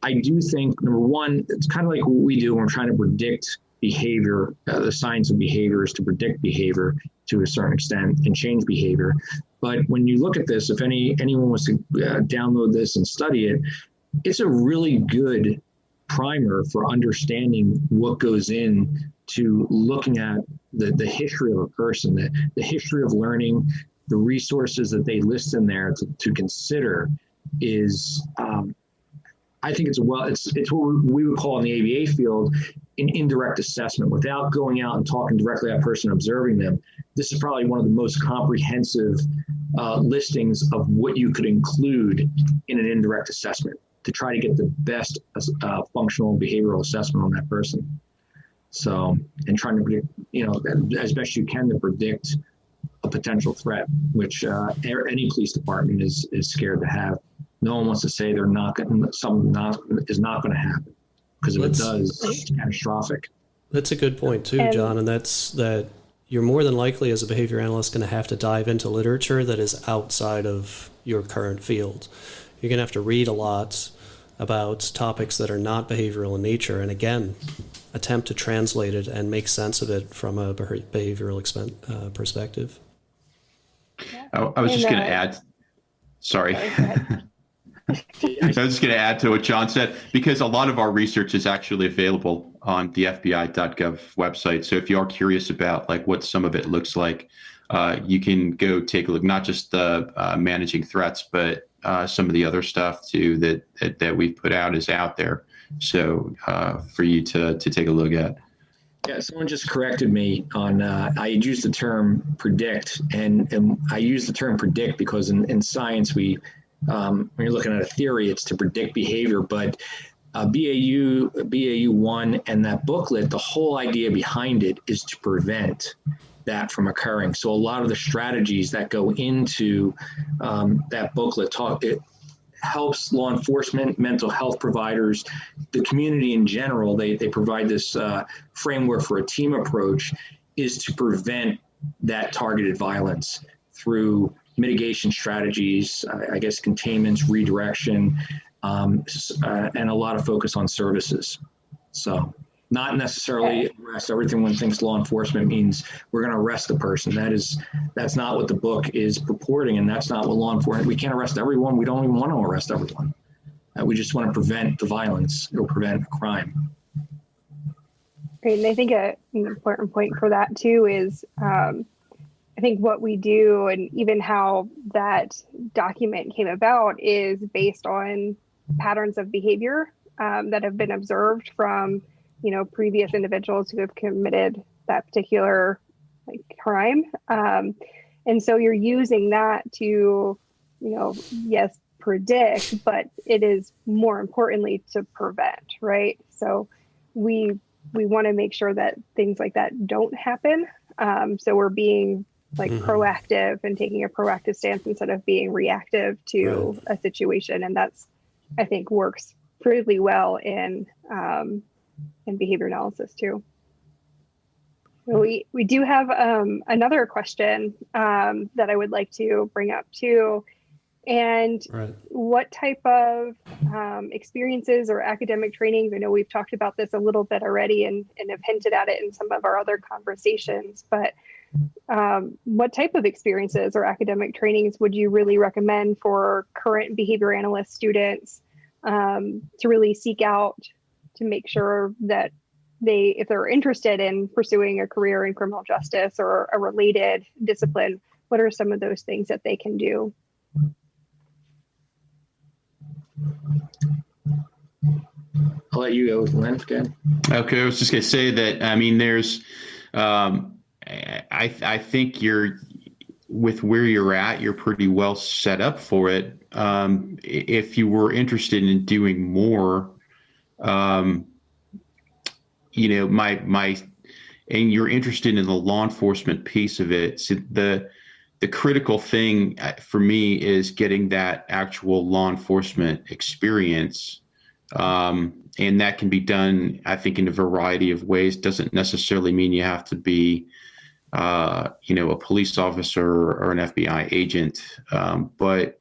I do think, number one, it's kind of like what we do when we're trying to predict behavior. The science of behavior is to predict behavior to a certain extent and change behavior. But when you look at this, if anyone wants to download this and study it, it's a really good primer for understanding what goes in to looking at the history of a person, the history of learning, the resources that they list in there to consider is, I think it's what we would call in the ABA field an indirect assessment. Without going out and talking directly to that person, observing them, this is probably one of the most comprehensive listings of what you could include in an indirect assessment to try to get the best functional behavioral assessment on that person. So, and trying to predict, as best you can to predict a potential threat, which any police department is scared to have. No one wants to say something is not going to happen, because if it does, it's catastrophic. That's a good point too, John, and that's that you're more than likely as a behavior analyst going to have to dive into literature that is outside of your current field. You're going to have to read a lot about topics that are not behavioral in nature, and again, attempt to translate it and make sense of it from a behavioral perspective. I was just going to add, sorry. I was just going to add to what John said, because a lot of our research is actually available on the FBI.gov website. So if you are curious about like what some of it looks like, you can go take a look, not just the managing threats, but some of the other stuff too that we've put out is out there. So for you to take a look at. Yeah, someone just corrected me on, I had used the term predict, and I use the term predict because in science when you're looking at a theory, it's to predict behavior, but BAU1 and that booklet, the whole idea behind it is to prevent that from occurring. So a lot of the strategies that go into that booklet it helps law enforcement, mental health providers, the community in general. They provide this framework for a team approach is to prevent that targeted violence through mitigation strategies, I guess containments, redirection, and a lot of focus on services. So not necessarily arrest. Everything when thinks law enforcement means we're going to arrest the person. That's not what the book is purporting, and that's not what law enforcement. We can't arrest everyone. We don't even want to arrest everyone. We just want to prevent the violence or prevent a crime. Great, and I think an important point for that too is I think what we do and even how that document came about is based on patterns of behavior that have been observed from previous individuals who have committed that particular crime. And so you're using that to, yes, predict, but it is more importantly to prevent, right? So we want to make sure that things like that don't happen. So we're being proactive and taking a proactive stance instead of being reactive to a situation. And that's, I think, works pretty well in behavior analysis too. So we do have another question that I would like to bring up too. And Right. what type of experiences or academic trainings? I know we've talked about this a little bit already and have hinted at it in some of our other conversations, but what type of experiences or academic trainings would you really recommend for current behavior analyst students to really seek out to make sure that if they're interested in pursuing a career in criminal justice or a related discipline, what are some of those things that they can do? I'll let you go with Lynn again. Okay, I was just going to say that, I mean, there's, I think with where you're at, you're pretty well set up for it. If you were interested in doing more, you know, and you're interested in the law enforcement piece of it, so the critical thing for me is getting that actual law enforcement experience. And that can be done, I think, in a variety of ways. Doesn't necessarily mean you have to be, you know, a police officer or an FBI agent. But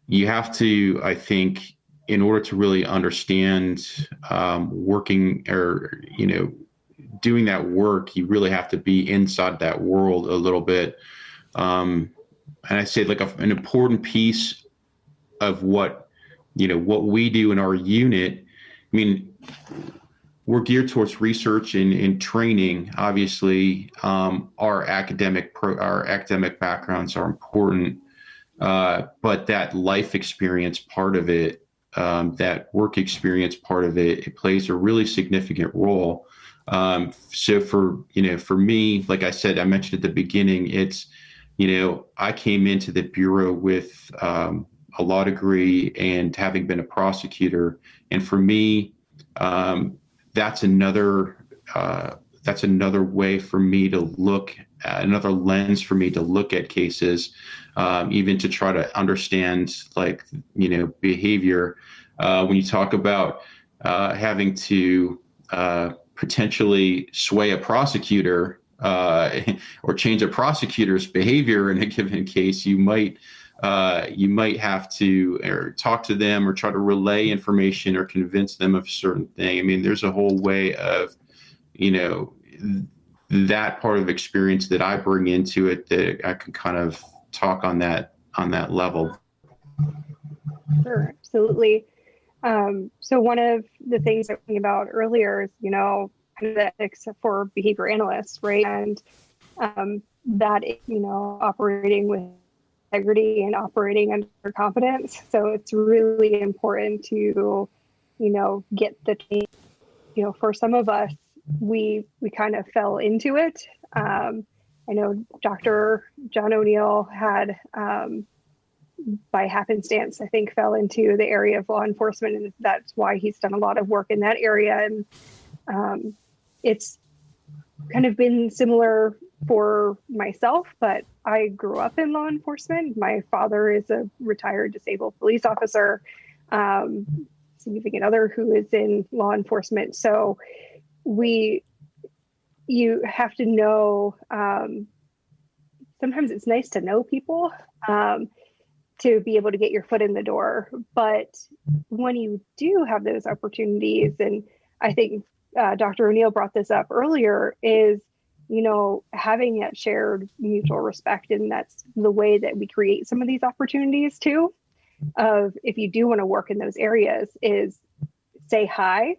you have to, I think, in order to really understand working or, you know, doing that work, you really have to be inside that world a little bit. And I say like an important piece of what we do in our unit. I mean, we're geared towards research and training. Obviously, our academic backgrounds are important, but that life experience part of it, that work experience part of it, it plays a really significant role. So for me, like I said, I mentioned at the beginning, it's, you know, I came into the Bureau with a law degree and having been a prosecutor. And for me, that's another way for me to look at, another lens for me to look at cases, even to try to understand, like, you know, behavior. When you talk about having to potentially sway a prosecutor or change a prosecutor's behavior in a given case, you might have to talk to them or try to relay information or convince them of a certain thing. I mean, there's a whole way of, you know, that part of experience that I bring into it that I can kind of talk on that level. Sure, absolutely. So one of the things I was thinking about earlier is, you know, kind of the ethics for behavior analysts, right? And that, you know, operating with integrity and operating under competence. So it's really important to, you know, get the, you know, for some of us, we kind of fell into it. I know Dr. John O'Neill had, by happenstance, I think, fell into the area of law enforcement, and that's why he's done a lot of work in that area. And it's kind of been similar for myself, but I grew up in law enforcement. My father is a retired disabled police officer, significant other who is in law enforcement. So you have to know, sometimes it's nice to know people to be able to get your foot in the door. But when you do have those opportunities, and I think Dr. O'Neill brought this up earlier, is, you know, having that shared mutual respect. And that's the way that we create some of these opportunities too, of if you do want to work in those areas, is say hi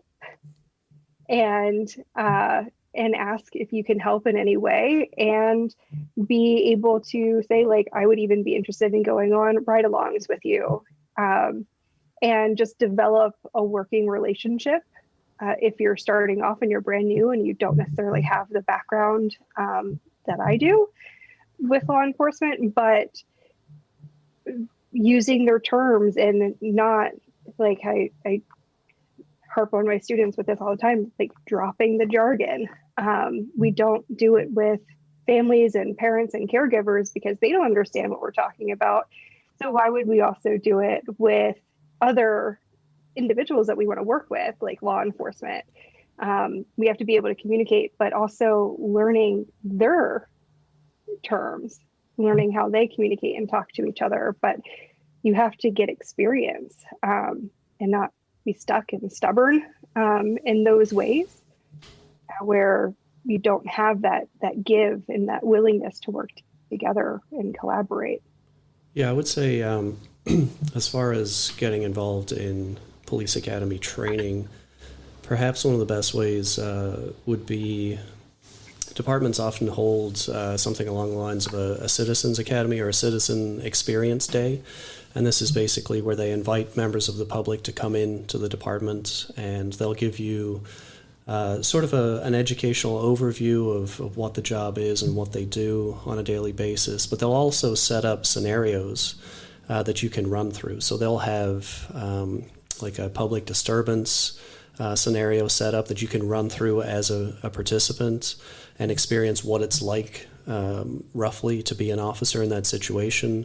and ask if you can help in any way, and be able to say, like, I would even be interested in going on ride-alongs with you, and just develop a working relationship. If you're starting off and you're brand new and you don't necessarily have the background that I do with law enforcement, but using their terms and not, like, I harp on my students with this all the time, like dropping the jargon. We don't do it with families and parents and caregivers because they don't understand what we're talking about. So why would we also do it with other individuals that we want to work with, like law enforcement? We have to be able to communicate, but also learning their terms, learning how they communicate and talk to each other. But you have to get experience and not be stuck and stubborn in those ways where you don't have that give and that willingness to work together and collaborate. Yeah, I would say as far as getting involved in police academy training, perhaps one of the best ways would be departments often hold something along the lines of a citizens academy or a citizen experience day. And this is basically where they invite members of the public to come in to the department, and they'll give you sort of an educational overview of what the job is and what they do on a daily basis. But they'll also set up scenarios that you can run through. So they'll have like a public disturbance scenario set up that you can run through as a participant and experience what it's like roughly to be an officer in that situation.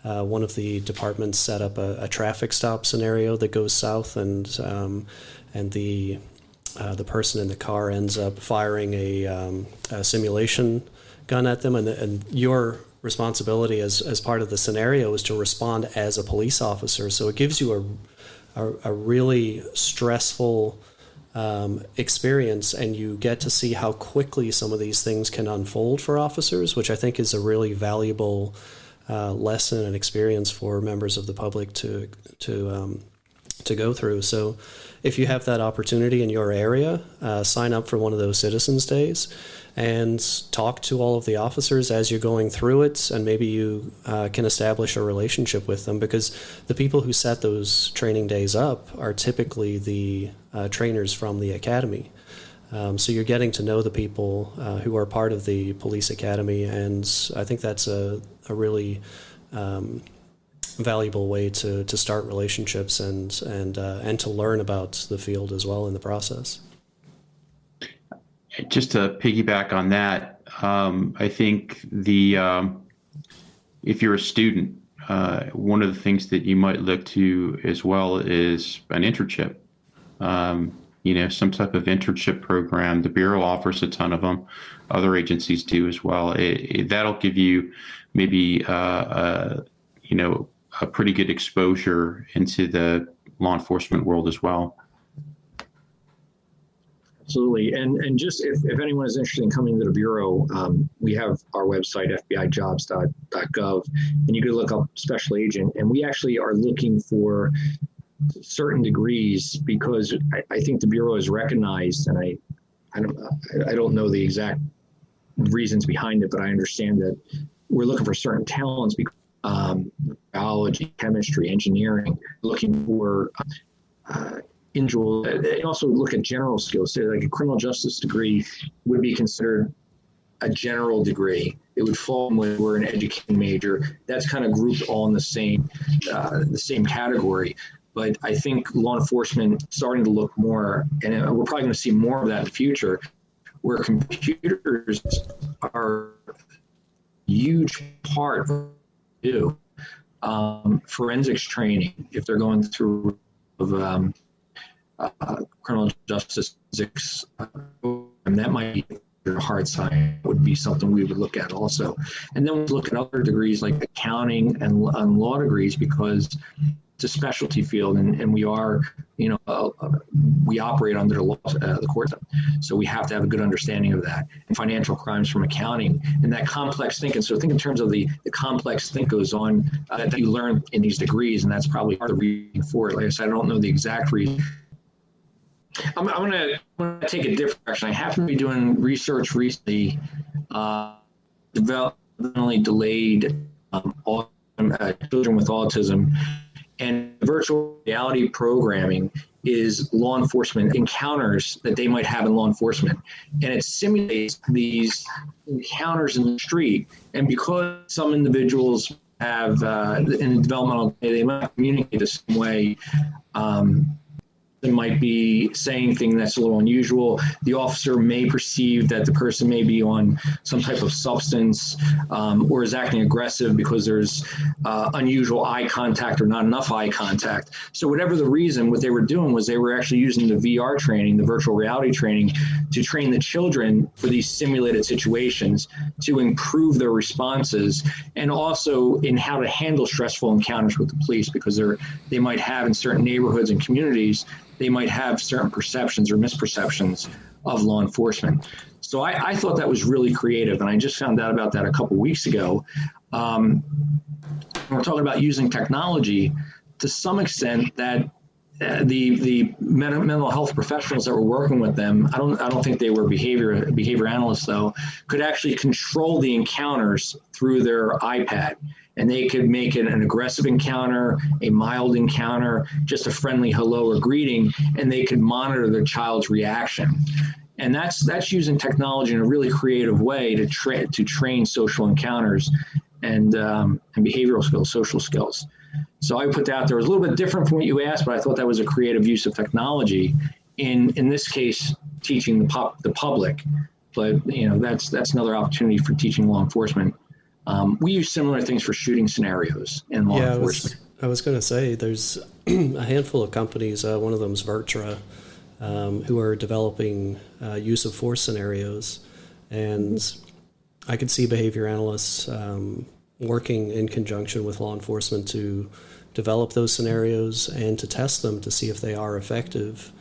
One of the departments set up a traffic stop scenario that goes south, and the person in the car ends up firing a simulation gun at them, and your responsibility as part of the scenario is to respond as a police officer. So it gives you a really stressful experience, and you get to see how quickly some of these things can unfold for officers, which I think is a really valuable lesson and experience for members of the public to go through. So if you have that opportunity in your area, sign up for one of those citizens days and talk to all of the officers as you're going through it, and maybe you can establish a relationship with them, because the people who set those training days up are typically the trainers from the academy. So you're getting to know the people who are part of the police academy, and I think that's a really valuable way to start relationships and to learn about the field as well in the process. Just to piggyback on that, I think if you're a student, one of the things that you might look to as well is an internship. Some type of internship program. The Bureau offers a ton of them. Other agencies do as well. That'll give you maybe a pretty good exposure into the law enforcement world as well. Absolutely. And just if anyone is interested in coming to the Bureau, we have our website, fbijobs.gov, and you can look up special agent. And we actually are looking for certain degrees, because I think the Bureau is recognized, and I don't know the exact reasons behind it, but I understand that we're looking for certain talents, biology, chemistry, engineering, looking for they also look at general skills. So like a criminal justice degree would be considered a general degree. It would fall when we're an education major. That's kind of grouped all in the same category. But I think law enforcement starting to look more, and we're probably going to see more of that in the future, where computers are a huge part of what we do. Forensics training, if they're going through criminal justice physics, and that might be hard science, would be something we would look at also. And then we look at other degrees like accounting and law degrees, because it's a specialty field, and we are, we operate under the law, the court. So we have to have a good understanding of that. And financial crimes from accounting and that complex thinking. So think in terms of the complex think goes on that you learn in these degrees, and that's probably part of the reason for it. Like I said, I don't know the exact reason. I'm going to take a different direction. I happen to be doing research recently, developmentally delayed children with autism, and virtual reality programming is law enforcement encounters that they might have in law enforcement. And it simulates these encounters in the street. And because some individuals have, in the developmental, they might communicate the same way, might be saying things that's a little unusual. The officer may perceive that the person may be on some type of substance or is acting aggressive because there's unusual eye contact or not enough eye contact. So whatever the reason, what they were doing was they were actually using the VR training, the virtual reality training, to train the children for these simulated situations to improve their responses, and also in how to handle stressful encounters with the police, because they might have in certain neighborhoods and communities, they might have certain perceptions or misperceptions of law enforcement. So I thought that was really creative, and I just found out about that a couple of weeks ago. We're talking about using technology to some extent that the mental health professionals that were working with them, I don't think they were behavior analysts though, could actually control the encounters through their iPad. And they could make it an aggressive encounter, a mild encounter, just a friendly hello or greeting, and they could monitor the child's reaction. And that's using technology in a really creative way to train social encounters and behavioral skills, social skills. So I put that out there. It was a little bit different from what you asked, but I thought that was a creative use of technology. In this case, teaching the public, but that's another opportunity for teaching law enforcement. We use similar things for shooting scenarios in law enforcement. I was going to say there's a handful of companies, one of them is Vertra, who are developing use of force scenarios. And I could see behavior analysts working in conjunction with law enforcement to develop those scenarios and to test them to see if they are effective.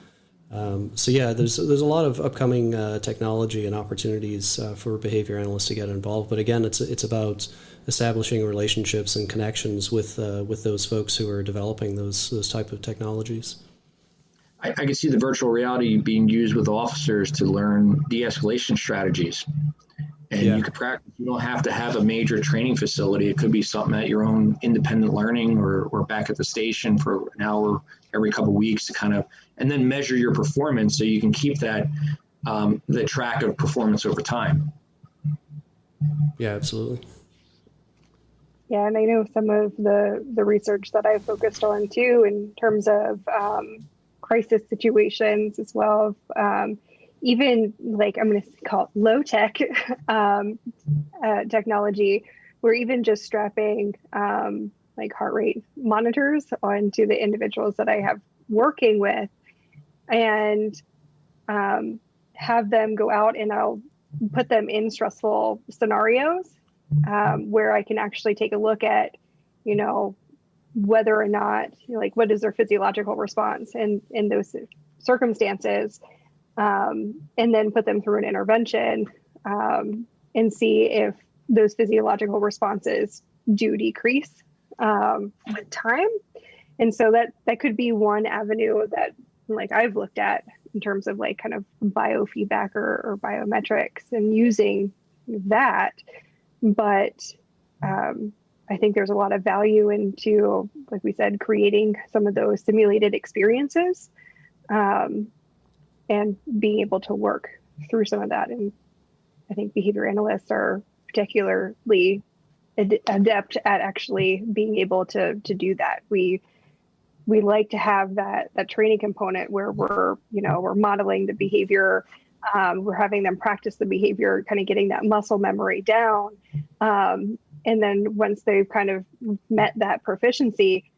So yeah, there's a lot of upcoming technology and opportunities for behavior analysts to get involved. But again, it's about establishing relationships and connections with those folks who are developing those type of technologies. I can see the virtual reality being used with officers to learn de-escalation strategies. And you could practice. You don't have to have a major training facility. It could be something at your own independent learning or back at the station for an hour every couple of weeks to kind of, and then measure your performance so you can keep that, the track of performance over time. Yeah, absolutely. Yeah, and I know some of the research that I focused on too, in terms of crisis situations as well. Even like, I'm going to call it low tech technology, where even just strapping like heart rate monitors onto the individuals that I have working with, and have them go out, and I'll put them in stressful scenarios where I can actually take a look at, whether or not, like, what is their physiological response in those circumstances. And then put them through an intervention and see if those physiological responses do decrease with time. And so that could be one avenue that, like, I've looked at in terms of like kind of biofeedback or biometrics and using that. But I think there's a lot of value into, like we said, creating some of those simulated experiences. And being able to work through some of that. And I think behavior analysts are particularly adept at actually being able to do that. We like to have that training component where we're modeling the behavior, we're having them practice the behavior, kind of getting that muscle memory down. And then once they've kind of met that proficiency,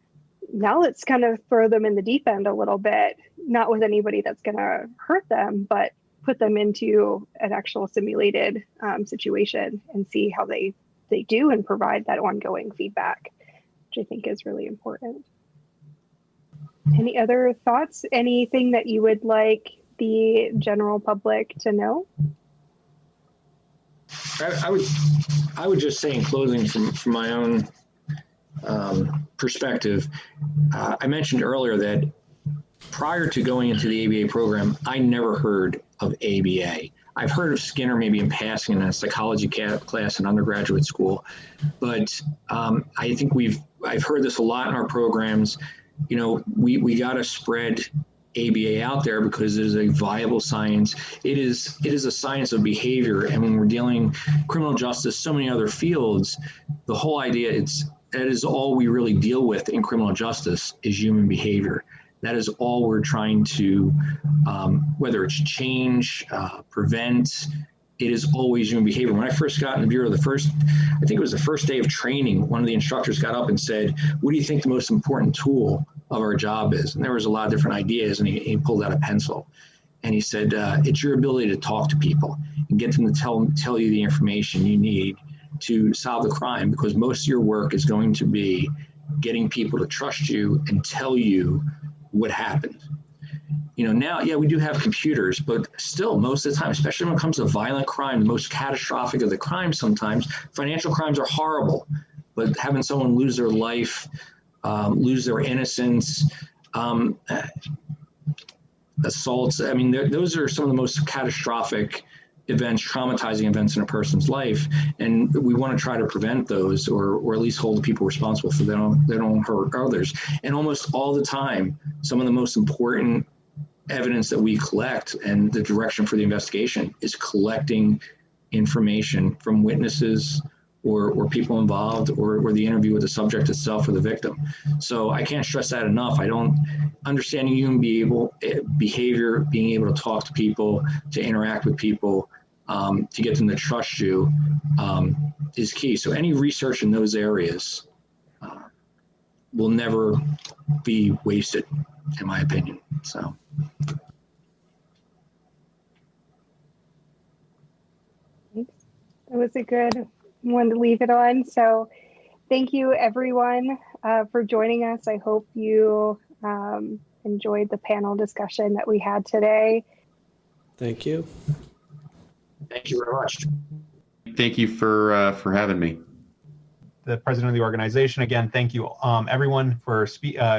now let's kind of throw them in the deep end a little bit, not with anybody that's going to hurt them, but put them into an actual simulated situation and see how they do, and provide that ongoing feedback, which I think is really important. Any other thoughts? Anything that you would like the general public to know? I would just say in closing, from my own perspective, I mentioned earlier that prior to going into the ABA program, I never heard of ABA. I've heard of Skinner maybe in passing in a psychology class in undergraduate school, but I think I've heard this a lot in our programs. We got to spread ABA out there because it is a viable science. It is a science of behavior, and when we're dealing criminal justice, so many other fields, the whole idea that is all we really deal with in criminal justice is human behavior. That is all we're trying to, whether it's change, prevent, it is always human behavior. When I first got in the Bureau, I think it was the first day of training, one of the instructors got up and said, what do you think the most important tool of our job is? And there was a lot of different ideas, and he pulled out a pencil. And he said, it's your ability to talk to people and get them to tell you the information you need to solve the crime, because most of your work is going to be getting people to trust you and tell you what happened. Now, yeah, we do have computers, but still most of the time, especially when it comes to violent crime, the most catastrophic of the crimes sometimes, financial crimes are horrible, but having someone lose their life, lose their innocence, assaults, those are some of the most catastrophic events, traumatizing events in a person's life, and we want to try to prevent those, or at least hold the people responsible so they don't hurt others. And almost all the time, some of the most important evidence that we collect and the direction for the investigation is collecting information from witnesses or people involved, or the interview with the subject itself or the victim. So I can't stress that enough. Understanding human behavior, being able to talk to people, to interact with people, to get them to trust you, is key. So any research in those areas will never be wasted, in my opinion. So. That was a good one to leave it on. So thank you, everyone, for joining us. I hope you enjoyed the panel discussion that we had today. Thank you. Thank you very much. Thank you for having me. The president of the organization, again, thank you, everyone, for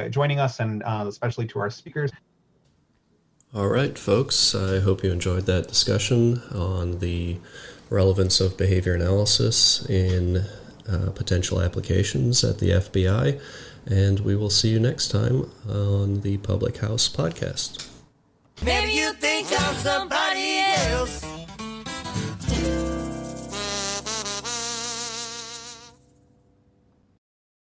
joining us, and especially to our speakers. All right, folks, I hope you enjoyed that discussion on the relevance of behavior analysis in potential applications at the FBI, and we will see you next time on the Public House Podcast. Maybe you think I'm somebody else.